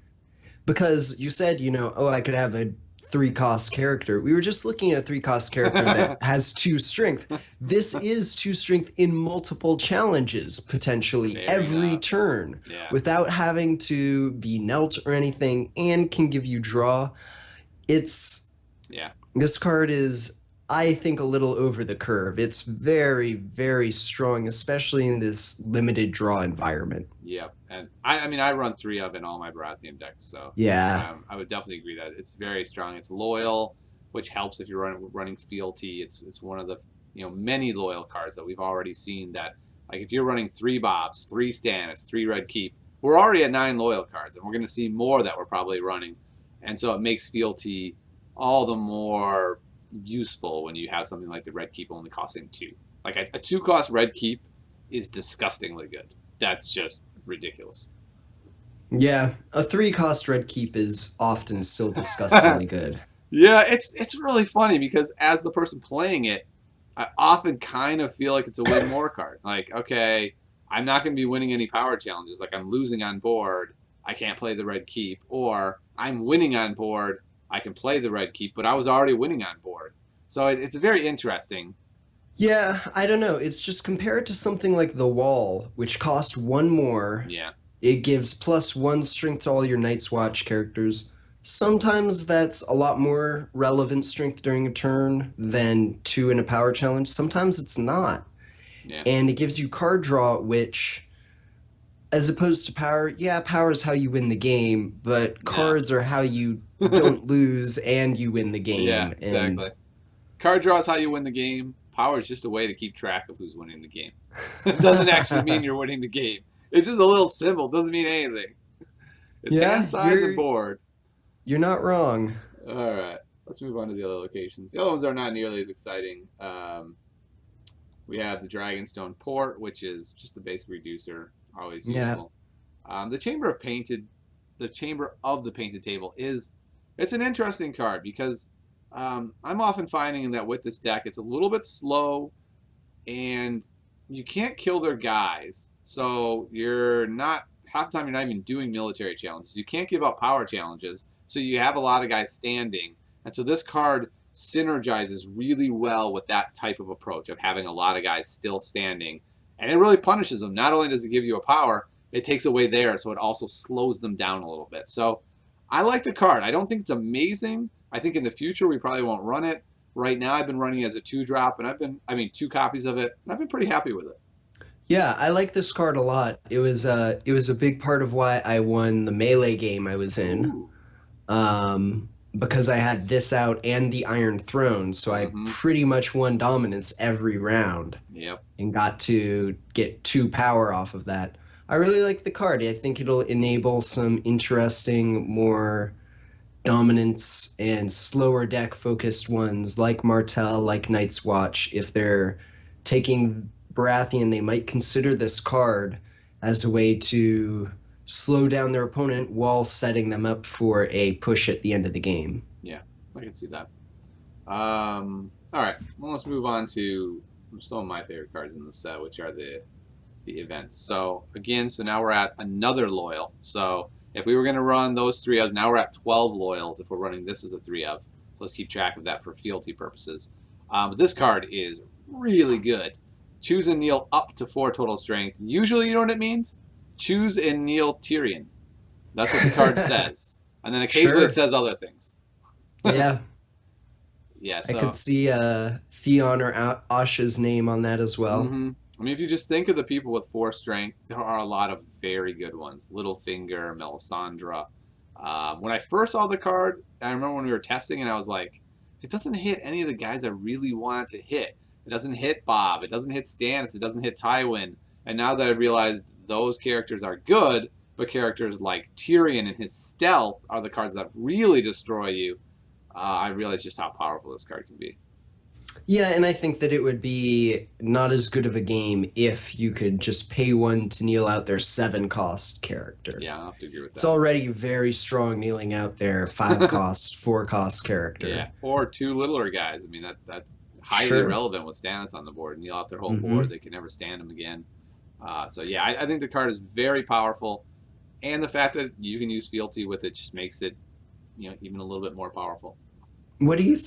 Because you said, oh, I could have a 3-cost character. We were just looking at a 3-cost character that has 2 strength. This is 2 strength in multiple challenges, potentially every turn, without having to be knelt or anything, and can give you draw. This card is, I think, a little over the curve. It's very, very strong, especially in this limited draw environment. Yep. And I run 3 of in all my Baratheon decks, so I would definitely agree that it's very strong. It's loyal, which helps if you're running Fealty. It's one of the many loyal cards that we've already seen that, like, if you're running 3 Bobs, 3 Stannis, 3 Red Keep, we're already at 9 loyal cards, and we're going to see more that we're probably running. And so it makes Fealty all the more useful when you have something like the Red Keep only costing 2. Like, a 2-cost Red Keep is disgustingly good. That's just ridiculous. Yeah, a 3-cost Red Keep is often still disgustingly good. Yeah, it's really funny because as the person playing it, I often kind of feel like it's a win more card. Like, okay, I'm not going to be winning any power challenges. Like, I'm losing on board, I can't play the Red Keep. Or I'm winning on board, I can play the Red Keep, but I was already winning on board. So it's very interesting. Yeah, I don't know. It's just compared to something like the Wall, which cost 1 more. Yeah. It gives +1 strength to all your Night's Watch characters. Sometimes that's a lot more relevant strength during a turn than 2 in a power challenge. Sometimes it's not. Yeah. And it gives you card draw, which, as opposed to power, power is how you win the game, but cards are how you don't lose and you win the game. Yeah, exactly. Card draw is how you win the game. Power is just a way to keep track of who's winning the game. It doesn't actually mean you're winning the game. It's just a little symbol. It doesn't mean anything. It's hand size and board. You're not wrong. All right. Let's move on to the other locations. The other ones are not nearly as exciting. We have the Dragonstone Port, which is just a basic reducer. Always useful. The Chamber of the Painted Table it's an interesting card because I'm often finding that with this deck, it's a little bit slow, and you can't kill their guys, so you're not half the time you're not even doing military challenges. You can't give up power challenges, so you have a lot of guys standing. And so this card synergizes really well with that type of approach of having a lot of guys still standing. And it really punishes them. Not only does it give you a power, it takes away theirs, so it also slows them down a little bit. So I like the card. I don't think it's amazing. I think in the future we probably won't run it. Right now I've been running as a 2-drop, and 2 copies of it, and I've been pretty happy with it. Yeah, I like this card a lot. It was a big part of why I won the melee game I was in. Ooh. Because I had this out and the Iron Throne, so I pretty much won dominance every round. Yep. And got to get 2 power off of that. I really like the card. I think it'll enable some interesting, more dominance and slower deck focused ones like Martell, like Night's Watch. If they're taking Baratheon, they might consider this card as a way to slow down their opponent while setting them up for a push at the end of the game. Yeah, I can see that. All right, well, let's move on to some of my favorite cards in the set, which are the events. So again, now we're at another loyal. So if we were going to run those 3 ofs, now we're at 12 loyals if we're running this as a 3 of. So let's keep track of that for fealty purposes. But this card is really good. Choose and kneel up to 4 total strength. Usually, you know what it means? Choose and kneel Tyrion. That's what the card says. And then occasionally it says other things. Yeah. Yeah, so I could see Theon or Asha's name on that as well. I mean, if you just think of the people with 4 strength, there are a lot of very good ones. Littlefinger, Melisandre. When I first saw the card, I remember when we were testing, and I was like, it doesn't hit any of the guys I really wanted to hit. It doesn't hit Bob. It doesn't hit Stannis. It doesn't hit Tywin. And now that I've realized those characters are good, but characters like Tyrion and his stealth are the cards that really destroy you, I realize just how powerful this card can be. Yeah, and I think that it would be not as good of a game if you could just pay 1 to kneel out their 7-cost character. Yeah, I'll have to agree with that. It's already very strong kneeling out their 5-cost, 4-cost character. Yeah, or 2 littler guys. I mean, that's highly relevant with Stannis on the board. Kneel out their whole board. They can never stand him again. So yeah, I think the card is very powerful, and the fact that you can use fealty with it just makes it, even a little bit more powerful. What do you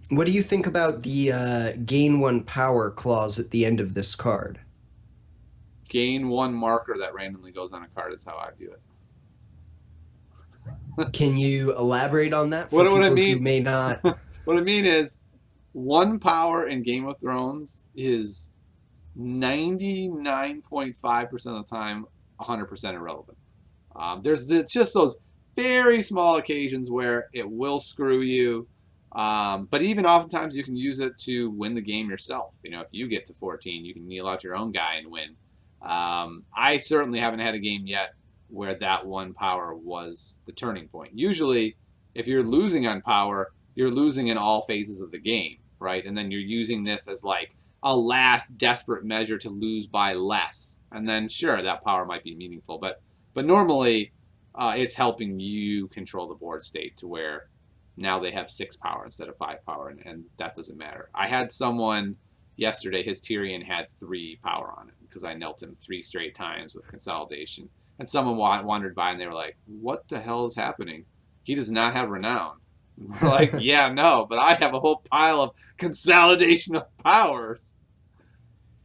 what do you think about the gain 1 power clause at the end of this card? Gain 1 marker that randomly goes on a card is how I view it. Can you elaborate on that for what people I mean, who may not? What I mean is 1 power in Game of Thrones is 99.5% of the time 100% irrelevant. There's just those very small occasions where it will screw you, but even oftentimes you can use it to win the game yourself. If you get to 14, you can kneel out your own guy and win. I certainly haven't had a game yet where that 1 power was the turning point. Usually, if you're losing on power, you're losing in all phases of the game, right? And then you're using this as like a last desperate measure to lose by less. And then sure, that power might be meaningful, but normally it's helping you control the board state to where now they have 6 power instead of 5 power, and that doesn't matter. I had someone yesterday, his Tyrion had 3 power on it because I knelt him 3 straight times with consolidation. And someone wandered by and they were like, what the hell is happening? He does not have renown. We're like, yeah, no, but I have a whole pile of consolidation of powers.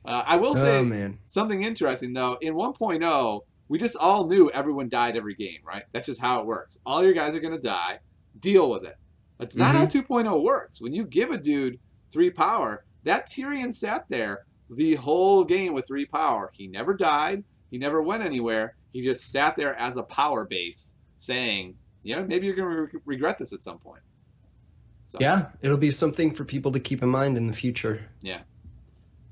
I will say something interesting, though. In 1.0, we just all knew everyone died every game, right? That's just how it works. All your guys are going to die. Deal with it. That's not how 2.0 works. When you give a dude 3 power, that Tyrion sat there the whole game with 3 power. He never died. He never went anywhere. He just sat there as a power base saying, maybe you're going to regret this at some point. So, yeah, it'll be something for people to keep in mind in the future. Yeah.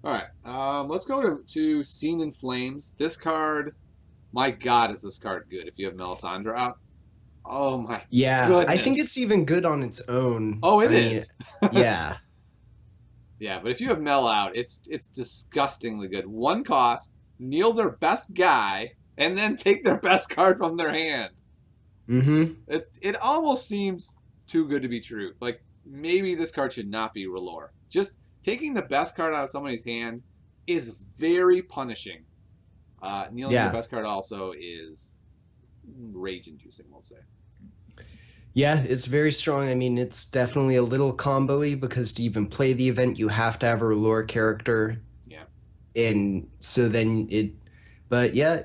All right. Let's go to Scene in Flames. This card, my God, is this card good if you have Melisandre out? Oh, my goodness. I think it's even good on its own. Oh, it is. Yeah. Yeah, but if you have Mel out, it's disgustingly good. 1 cost, kneel their best guy, and then take their best card from their hand. It almost seems too good to be true. Like, maybe this card should not be R'hllor. Just taking the best card out of somebody's hand is very punishing. Kneeling your Yeah. best card also is rage-inducing, we'll say. Yeah, it's very strong. I mean, it's definitely a little combo-y because to even play the event, you have to have a lore character. Yeah. And so then but yeah,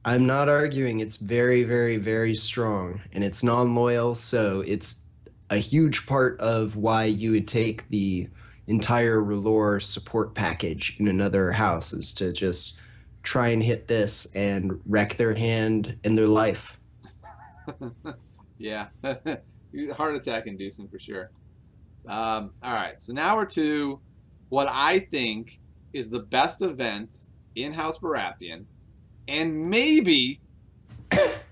I'm not arguing. It's very, very, very strong and it's non-loyal. So it's a huge part of why you would take the entire lore support package in another house is to just try and hit this and wreck their hand and their life. Yeah. Heart attack inducing for sure. All right, so now we're to what I think is the best event in House Baratheon, and maybe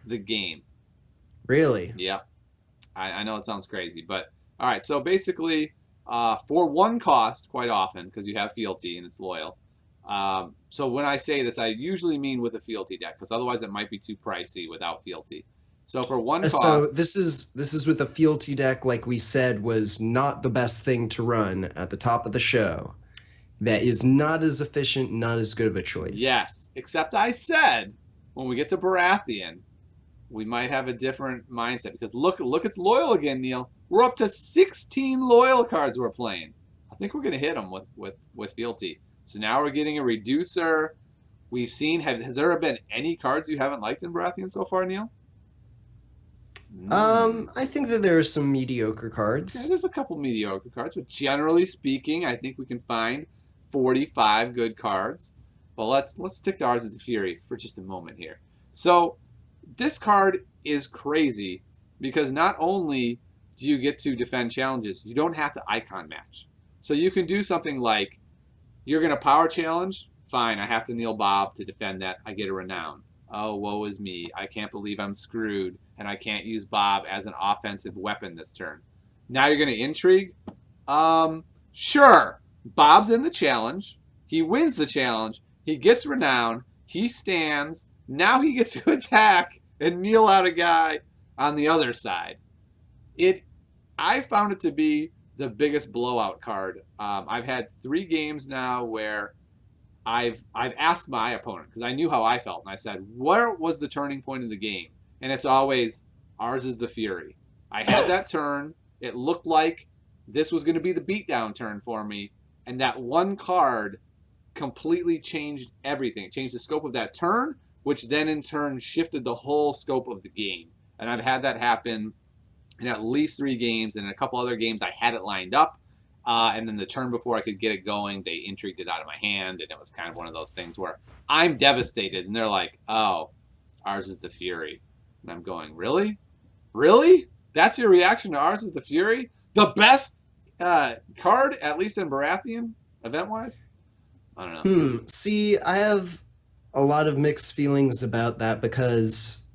the game. Really? Yep. I know it sounds crazy, but all right. So basically, for one cost, quite often, because you have Fealty and it's loyal. So when I say this, I usually mean with a Fealty deck, because otherwise it might be too pricey without Fealty. So for one So cost, this is with a fealty deck, like we said, was not the best thing to run at the top of the show. That is not as efficient, not as good of a choice. yes. Except I said when we get to Baratheon, we might have a different mindset because look, it's loyal again, Neil. We're up to 16 loyal cards we're playing. I think we're gonna hit them with Fealty. So now we're getting a reducer. We've seen has there been any cards you haven't liked in Baratheon so far, Neil? I think that there are some mediocre Yeah, cards. there's a couple mediocre cards, but generally speaking, I think we can find 45 good cards. But let's stick to Ours is the Fury for just a moment here. So this card is crazy because not only do you get to defend challenges, you don't have to icon match. So you can do something like you're going to power challenge. Fine, I have to kneel Bob to defend that. I get a renown. Oh, woe is me. I can't believe I'm screwed, and I can't use Bob as an offensive weapon this turn. Now you're going to intrigue? Sure. Bob's in the challenge. He wins the challenge. He gets renown. He stands. Now he gets to attack and kneel out a guy on the other side. I found it to be the biggest blowout card. I've had 3 games now where I've asked my opponent because I knew how I felt, and I said, "Where was the turning point of the game?" And it's always Ours is the Fury. I had that turn. It looked like this was going to be the beatdown turn for me, and that one card completely changed everything. It changed the scope of that turn, which then in turn shifted the whole scope of the game. And I've had that happen in at least 3 games, and in a couple other games I had it lined up. And then the turn before I could get it going, they intrigued it out of my hand, and it was kind of one of those things where I'm devastated, and they're like, "Oh, Ours is the Fury," and I'm going, "Really, really? That's your reaction to Ours is the Fury? The best card, at least in Baratheon, event-wise?" I don't know. See, I have a lot of mixed feelings about that because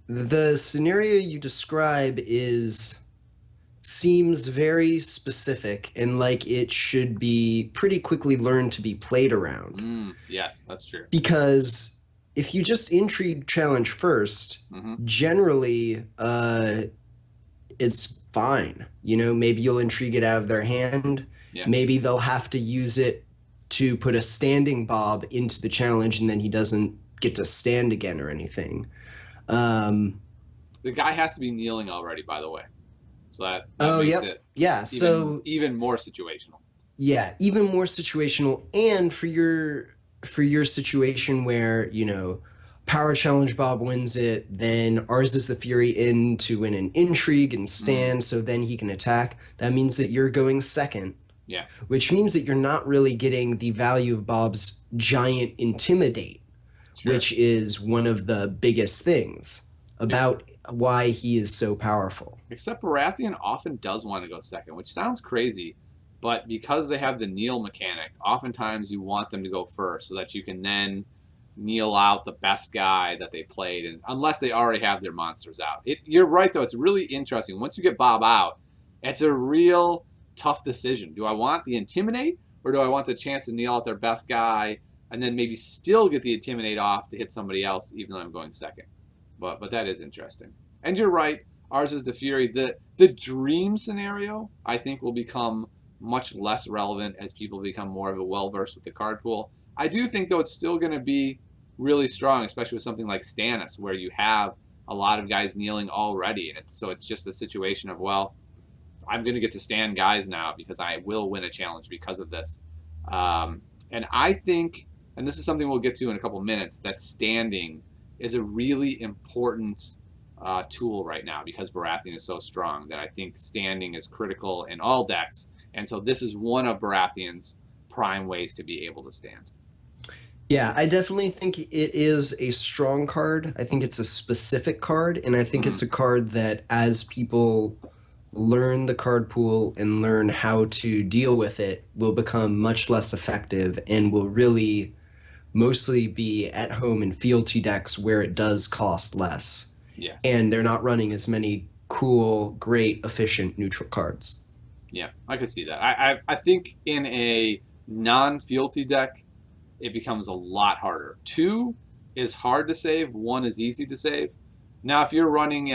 the scenario you describe seems very specific and like it should be pretty quickly learned to be played around. Yes, that's true. Because if you just intrigue challenge first, generally it's fine. You know, maybe you'll intrigue it out of their hand. Yeah. Maybe they'll have to use it to put a standing Bob into the challenge and then he doesn't get to stand again or anything. The guy has to be kneeling already, by the way. So that makes it even more situational. Yeah, even more situational. And for your situation where, you know, Power Challenge Bob wins it, then Ours is the Fury in to win an intrigue and stand, so then he can attack. That means that you're going second. Yeah. Which means that you're not really getting the value of Bob's giant intimidate, which is one of the biggest things about why he is so powerful. Except Baratheon often does want to go second, which sounds crazy, but because they have the kneel mechanic, oftentimes you want them to go first so that you can then kneel out the best guy that they played, and unless they already have their monsters out. You're right, though. It's really interesting. Once you get Bob out, it's a real tough decision. Do I want the Intimidate, or do I want the chance to kneel out their best guy and then maybe still get the Intimidate off to hit somebody else, even though I'm going second? But that is interesting. And you're right. Ours is the Fury. The dream scenario, I think, will become much less relevant as people become more of a well-versed with the card pool. I do think, though, it's still going to be really strong, especially with something like Stannis, where you have a lot of guys kneeling already, and it's just a situation of, well, I'm going to get to stand guys now because I will win a challenge because of this. And I think, and this is something we'll get to in a couple minutes, that standing is a really important tool right now because Baratheon is so strong, that I think standing is critical in all decks. And so this is one of Baratheon's prime ways to be able to stand. Yeah, I definitely think it is a strong card. I think it's a specific card, and I think Mm-hmm. it's a card that as people learn the card pool and learn how to deal with it, will become much less effective and will really mostly be at home in fealty decks where it does cost less. Yes. And they're not running as many cool, great, efficient neutral cards. Yeah, I could see that. I think in a non-fealty deck, it becomes a lot harder. 2 is hard to save. 1 is easy to save. Now, if you're running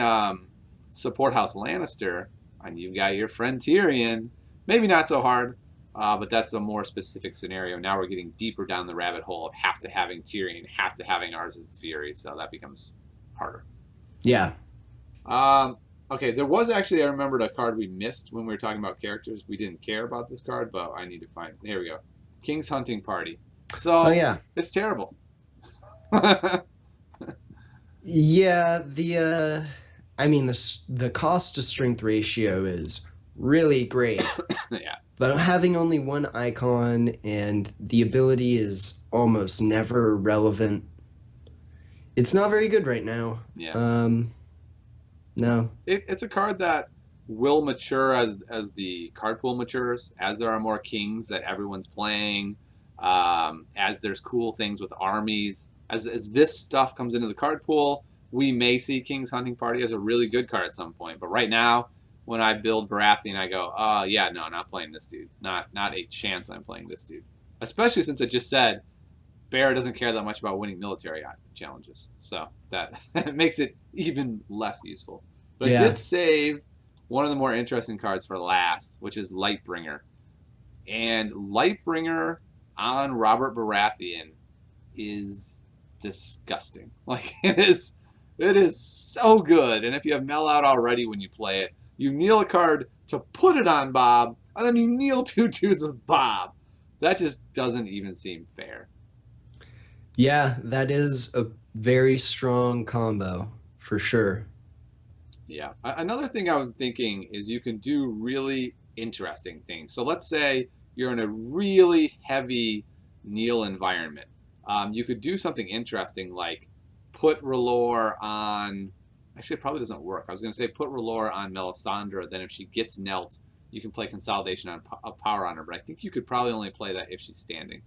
Support House Lannister and you've got your friend Tyrion, maybe not so hard, but that's a more specific scenario. Now we're getting deeper down the rabbit hole of have to having Tyrion, have to having Ours is the Fury, so that becomes harder. Yeah. Okay, there was actually, I remembered a card we missed when we were talking about characters. We didn't care about this card, but I need to find. Here we go. King's Hunting Party. Oh So yeah. it's terrible. Yeah, I mean the cost to strength ratio is really great. Yeah. But having only one icon and the ability is almost never relevant. It's not very good right now. Yeah. No. It's a card that will mature as the card pool matures, as there are more kings that everyone's playing, as there's cool things with armies. As this stuff comes into the card pool, we may see King's Hunting Party as a really good card at some point. But right now, when I build Baratheon, I go, oh, yeah, no, not playing this dude. Not a chance I'm playing this dude. Especially since I just said Bear doesn't care that much about winning military challenges. So that makes it even less useful. But I Yeah. did save one of the more interesting cards for last, which is Lightbringer. And Lightbringer on Robert Baratheon is disgusting. Like it is so good. And if you have Mel out already when you play it, you kneel a card to put it on Bob, and then you kneel 2/2s with Bob. That just doesn't even seem fair. Yeah, that is a very strong combo for sure. Yeah. Another thing I'm thinking is you can do really interesting things. So let's say you're in a really heavy kneel environment. You could do something interesting like put R'hllor on. Actually, it probably doesn't work. I was going to say put R'hllor on Melisandre. Then if she gets knelt, you can play Consolidation of Power on her. But I think you could probably only play that if she's standing.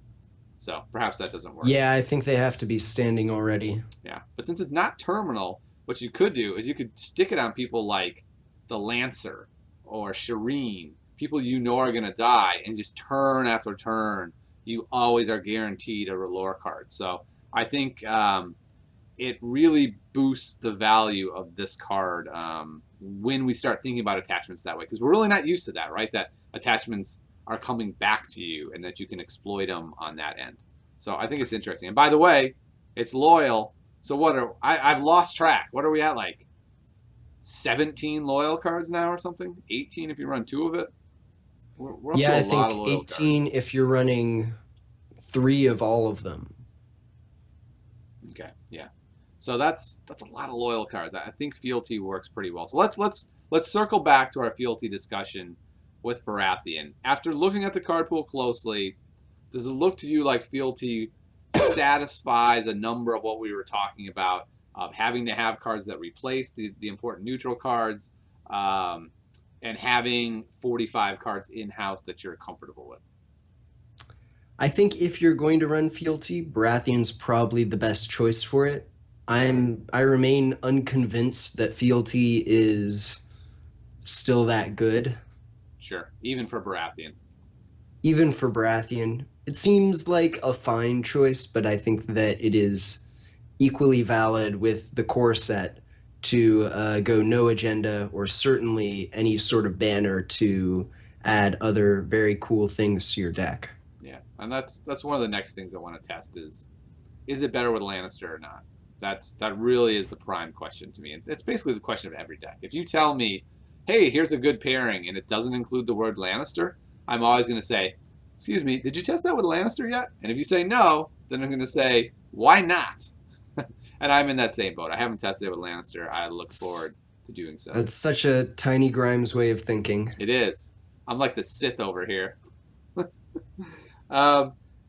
So perhaps that doesn't work. Yeah, I think they have to be standing already. Yeah. But since it's not terminal, what you could do is you could stick it on people like the Lancer or Shireen, people you know are going to die, and just turn after turn, you always are guaranteed a R'hllor card. So I think it really boosts the value of this card when we start thinking about attachments that way, because we're really not used to that, right? That attachments are coming back to you and that you can exploit them on that end. So I think it's interesting. And by the way, it's loyal. So I've lost track. What are we at, like 17 loyal cards now or something? 18 if you run 2 of it? We're up Yeah, to I a lot think of loyal 18 cards. if you're running 3 of all of them. Okay, yeah. So that's a lot of loyal cards. I think Fealty works pretty well. So let's circle back to our Fealty discussion with Baratheon. After looking at the card pool closely, does it look to you like Fealty satisfies a number of what we were talking about, of having to have cards that replace the important neutral cards, and having 45 cards in-house that you're comfortable with? I think if you're going to run Fealty, Baratheon's probably the best choice for it. I remain unconvinced that Fealty is still that good. Sure, even for Baratheon. Even for Baratheon, it seems like a fine choice, but I think that it is equally valid with the core set to go no agenda or certainly any sort of banner to add other very cool things to your deck. Yeah, and that's one of the next things I want to test is is it better with Lannister or not? That really is the prime question to me. It's basically the question of every deck. If you tell me, hey, here's a good pairing, and it doesn't include the word Lannister, I'm always going to say, excuse me, did you test that with Lannister yet? And if you say no, then I'm going to say, why not? And I'm in that same boat. I haven't tested it with Lannister. I look forward to doing so. That's such a Tiny Grimes way of thinking. It is. I'm like the Sith over here.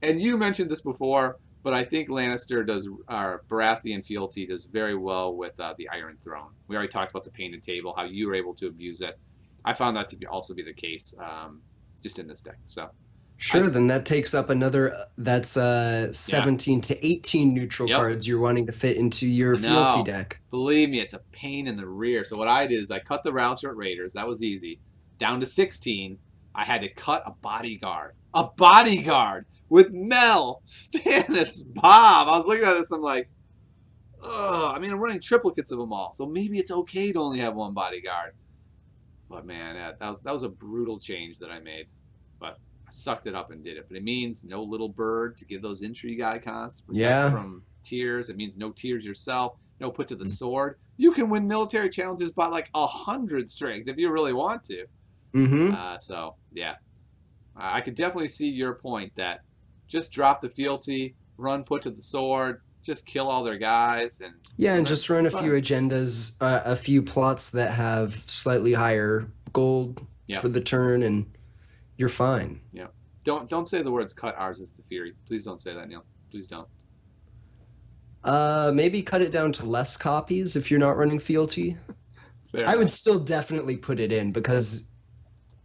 And you mentioned this before, but I think Lannister does, or Baratheon Fealty does very well with the Iron Throne. We already talked about the painted table, how you were able to abuse it. I found that to also be the case just in this deck. So Sure, then that takes up another, that's 17 to 18 neutral cards you're wanting to fit into your Fealty deck. Believe me, it's a pain in the rear. So what I did is I cut the Ralshort Raiders. That was easy. Down to 16, I had to cut a bodyguard. A bodyguard with Mel, Stannis, Bob. I was looking at this and I'm like, ugh. I mean, I'm running triplicates of them all. So maybe it's okay to only have one bodyguard. But man, that was a brutal change that I made. But I sucked it up and did it. But it means no little bird to give those intrigue icons. Protect from tears. It means no tears yourself. No put to the sword. You can win military challenges by like 100 strength if you really want to. So, yeah. I could definitely see your point that just drop the Fealty, run put to the sword, just kill all their guys. And just run a few agendas, a few plots that have slightly higher gold for the turn, and you're fine. Yeah. Don't say the words cut ours is the Fury. Please don't say that, Neil. Please don't. Maybe cut it down to less copies if you're not running Fealty. I would still definitely put it in, because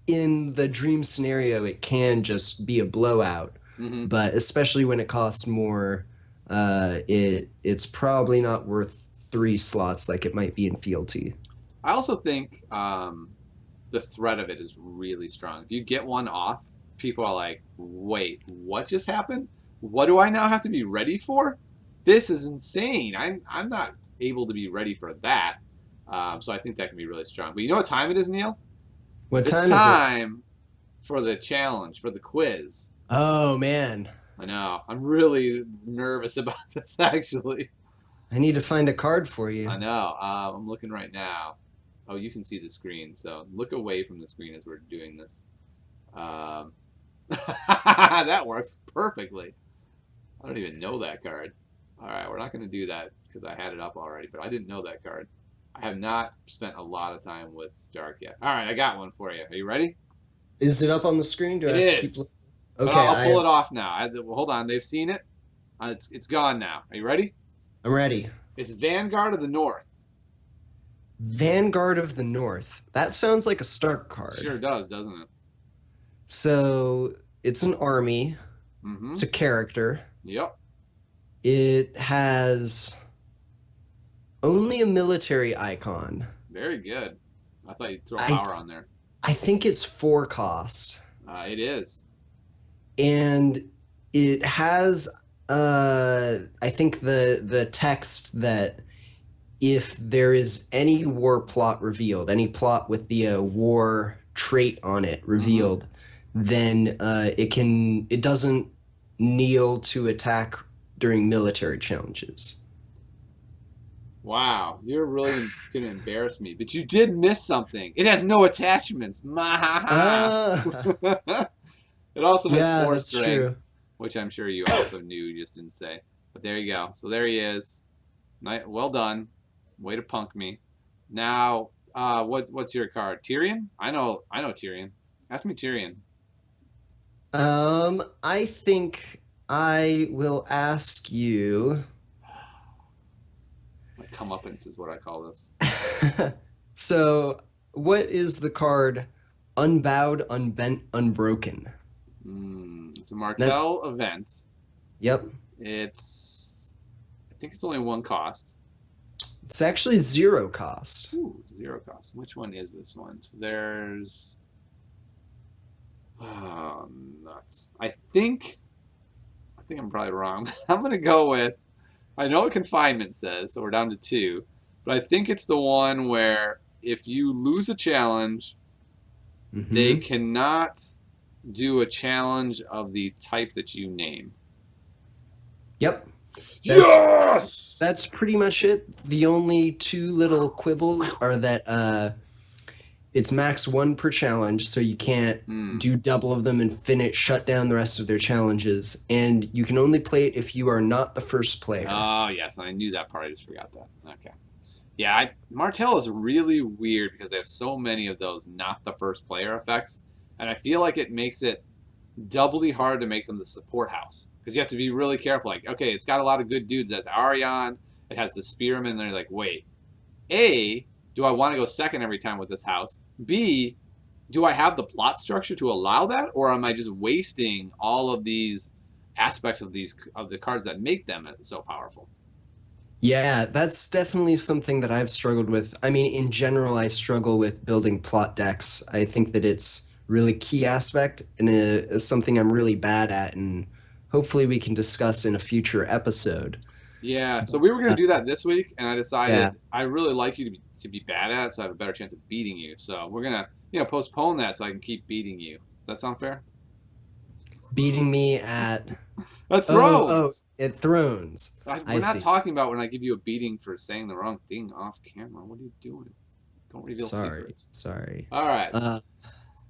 in the dream scenario it can just be a blowout. But especially when it costs more, it's probably not worth 3 slots like it might be in Fealty. I also think the threat of it is really strong. If you get one off, people are like, wait, what just happened? What do I now have to be ready for? This is insane. I'm not able to be ready for that. So I think that can be really strong. But you know what time it is, Neil? What time is it? It's time for the challenge, for the quiz. Oh, man. I know. I'm really nervous about this, actually. I need to find a card for you. I know. I'm looking right now. Oh, you can see the screen, so look away from the screen as we're doing this. That works perfectly. I don't even know that card. All right, we're not going to do that because I had it up already, but I didn't know that card. I have not spent a lot of time with Stark yet. All right, I got one for you. Are you ready? Is it up on the screen? Do I have to keep... Okay, I'll pull it off now. Hold on, they've seen it. It's gone now. Are you ready? I'm ready. It's Vanguard of the North. Vanguard of the North. That sounds like a Stark card. Sure does, doesn't it? So it's an army. It's a character. Yep. It has only a military icon. Very good. I thought you'd throw power on there. I think it's 4 cost. It is. And it has, I think the text that if there is any war plot revealed, any plot with the war trait on it revealed, then it doesn't kneel to attack during military challenges. Wow, you're really going to embarrass me. But you did miss something. It has no attachments. It also has 4 strength, which I'm sure you also knew, you just didn't say. But there you go. So there he is. Well done. Way to punk me. Now, what's your card? Tyrion? I know Tyrion. Ask me Tyrion. I think I will ask you... My comeuppance is what I call this. So, what is the card Unbowed, Unbent, Unbroken? It's a Martell event. Yep. I think it's only 1 cost. It's actually 0 cost. Ooh, 0 cost. Which one is this one? So there's... Oh, nuts. I think I'm probably wrong. I'm going to go with... I know what confinement says, so we're down to 2. But I think it's the one where if you lose a challenge, they cannot do a challenge of the type that you name. Yep. That's Yes! that's pretty much it. The only two little quibbles are that it's max one per challenge, so you can't Hmm. do double of them and finish shut down the rest of their challenges. And you can only play it if you are not the first player. Oh, yes, I knew that part. I just forgot that. Okay. Yeah, Martell is really weird because they have so many of those not the first player effects, and I feel like it makes it doubly hard to make them the support house because you have to be really careful. Like, okay, it's got a lot of good dudes. It has Arion, it has the Spearman. And they're like, wait, A, do I want to go second every time with this house? B, do I have the plot structure to allow that, or am I just wasting all of these aspects of the cards that make them so powerful? Yeah, that's definitely something that I've struggled with. I mean, in general, I struggle with building plot decks. I think that it's really key aspect and is something I'm really bad at, and hopefully we can discuss in a future episode. Yeah, so But, we were going to do that this week, and I yeah, decided I really like you to be bad at it, so I have a better chance of beating you. So we're gonna postpone that so I can keep beating you. Does that sound fair? beating me at oh, Thrones. at Thrones. We're I not see. talking about when I give you a beating for saying the wrong thing off camera. What are you doing? Don't reveal Sorry, secrets. sorry. All right, Uh,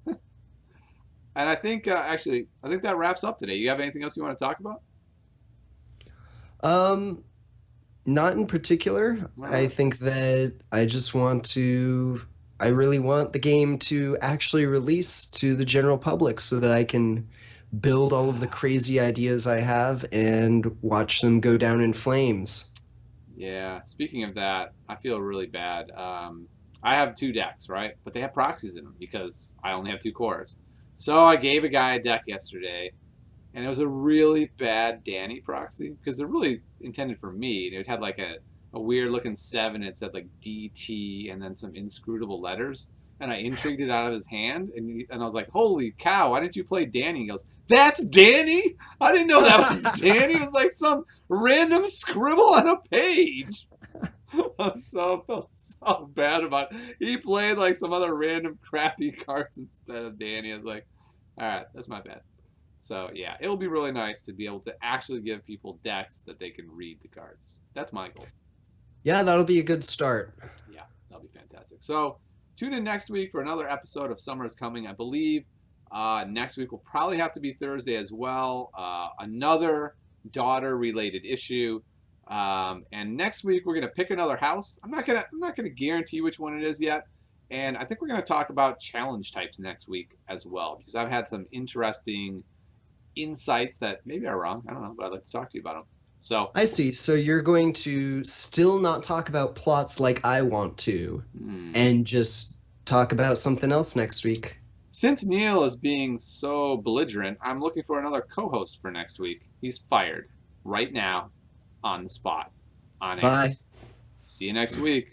and I think actually, I think that wraps up today. You have anything else you want to talk about? um, Not in particular. All I right. think that I really want the game to actually release to the general public so that I can build all of the crazy ideas I have and watch them go down in flames. Yeah. Speaking of that, I feel really bad. I have two decks, right? But they have proxies in them because I only have two cores. So I gave a guy a deck yesterday, and it was a really bad Danny proxy because they're really intended for me. And it had like a weird looking seven. It said like DT and then some inscrutable letters. And I intrigued it out of his hand, and I was like, "Holy cow! Why didn't you play Danny?" He goes, "That's Danny! I didn't know that was Danny. It was like some random scribble on a page." I felt so bad about it. He played like some other random crappy cards instead of Danny. I was like, "All right, that's my bad." So yeah, it will be really nice to be able to actually give people decks that they can read the cards. That's my goal. Yeah, that'll be a good start. Yeah, that'll be fantastic. So tune in next week for another episode of Summer is Coming. I believe next week will probably have to be Thursday as well. Another daughter-related issue. And next week we're gonna pick another house. I'm not gonna guarantee which one it is yet. And I think we're gonna talk about challenge types next week as well because I've had some interesting insights that maybe are wrong. I don't know, but I'd like to talk to you about them. So, I see. So you're going to still not talk about plots like I want to, hmm. and just talk about something else next week. Since Neil is being so belligerent, I'm looking for another co-host for next week. He's fired right now on the spot on air. Bye. See you next week.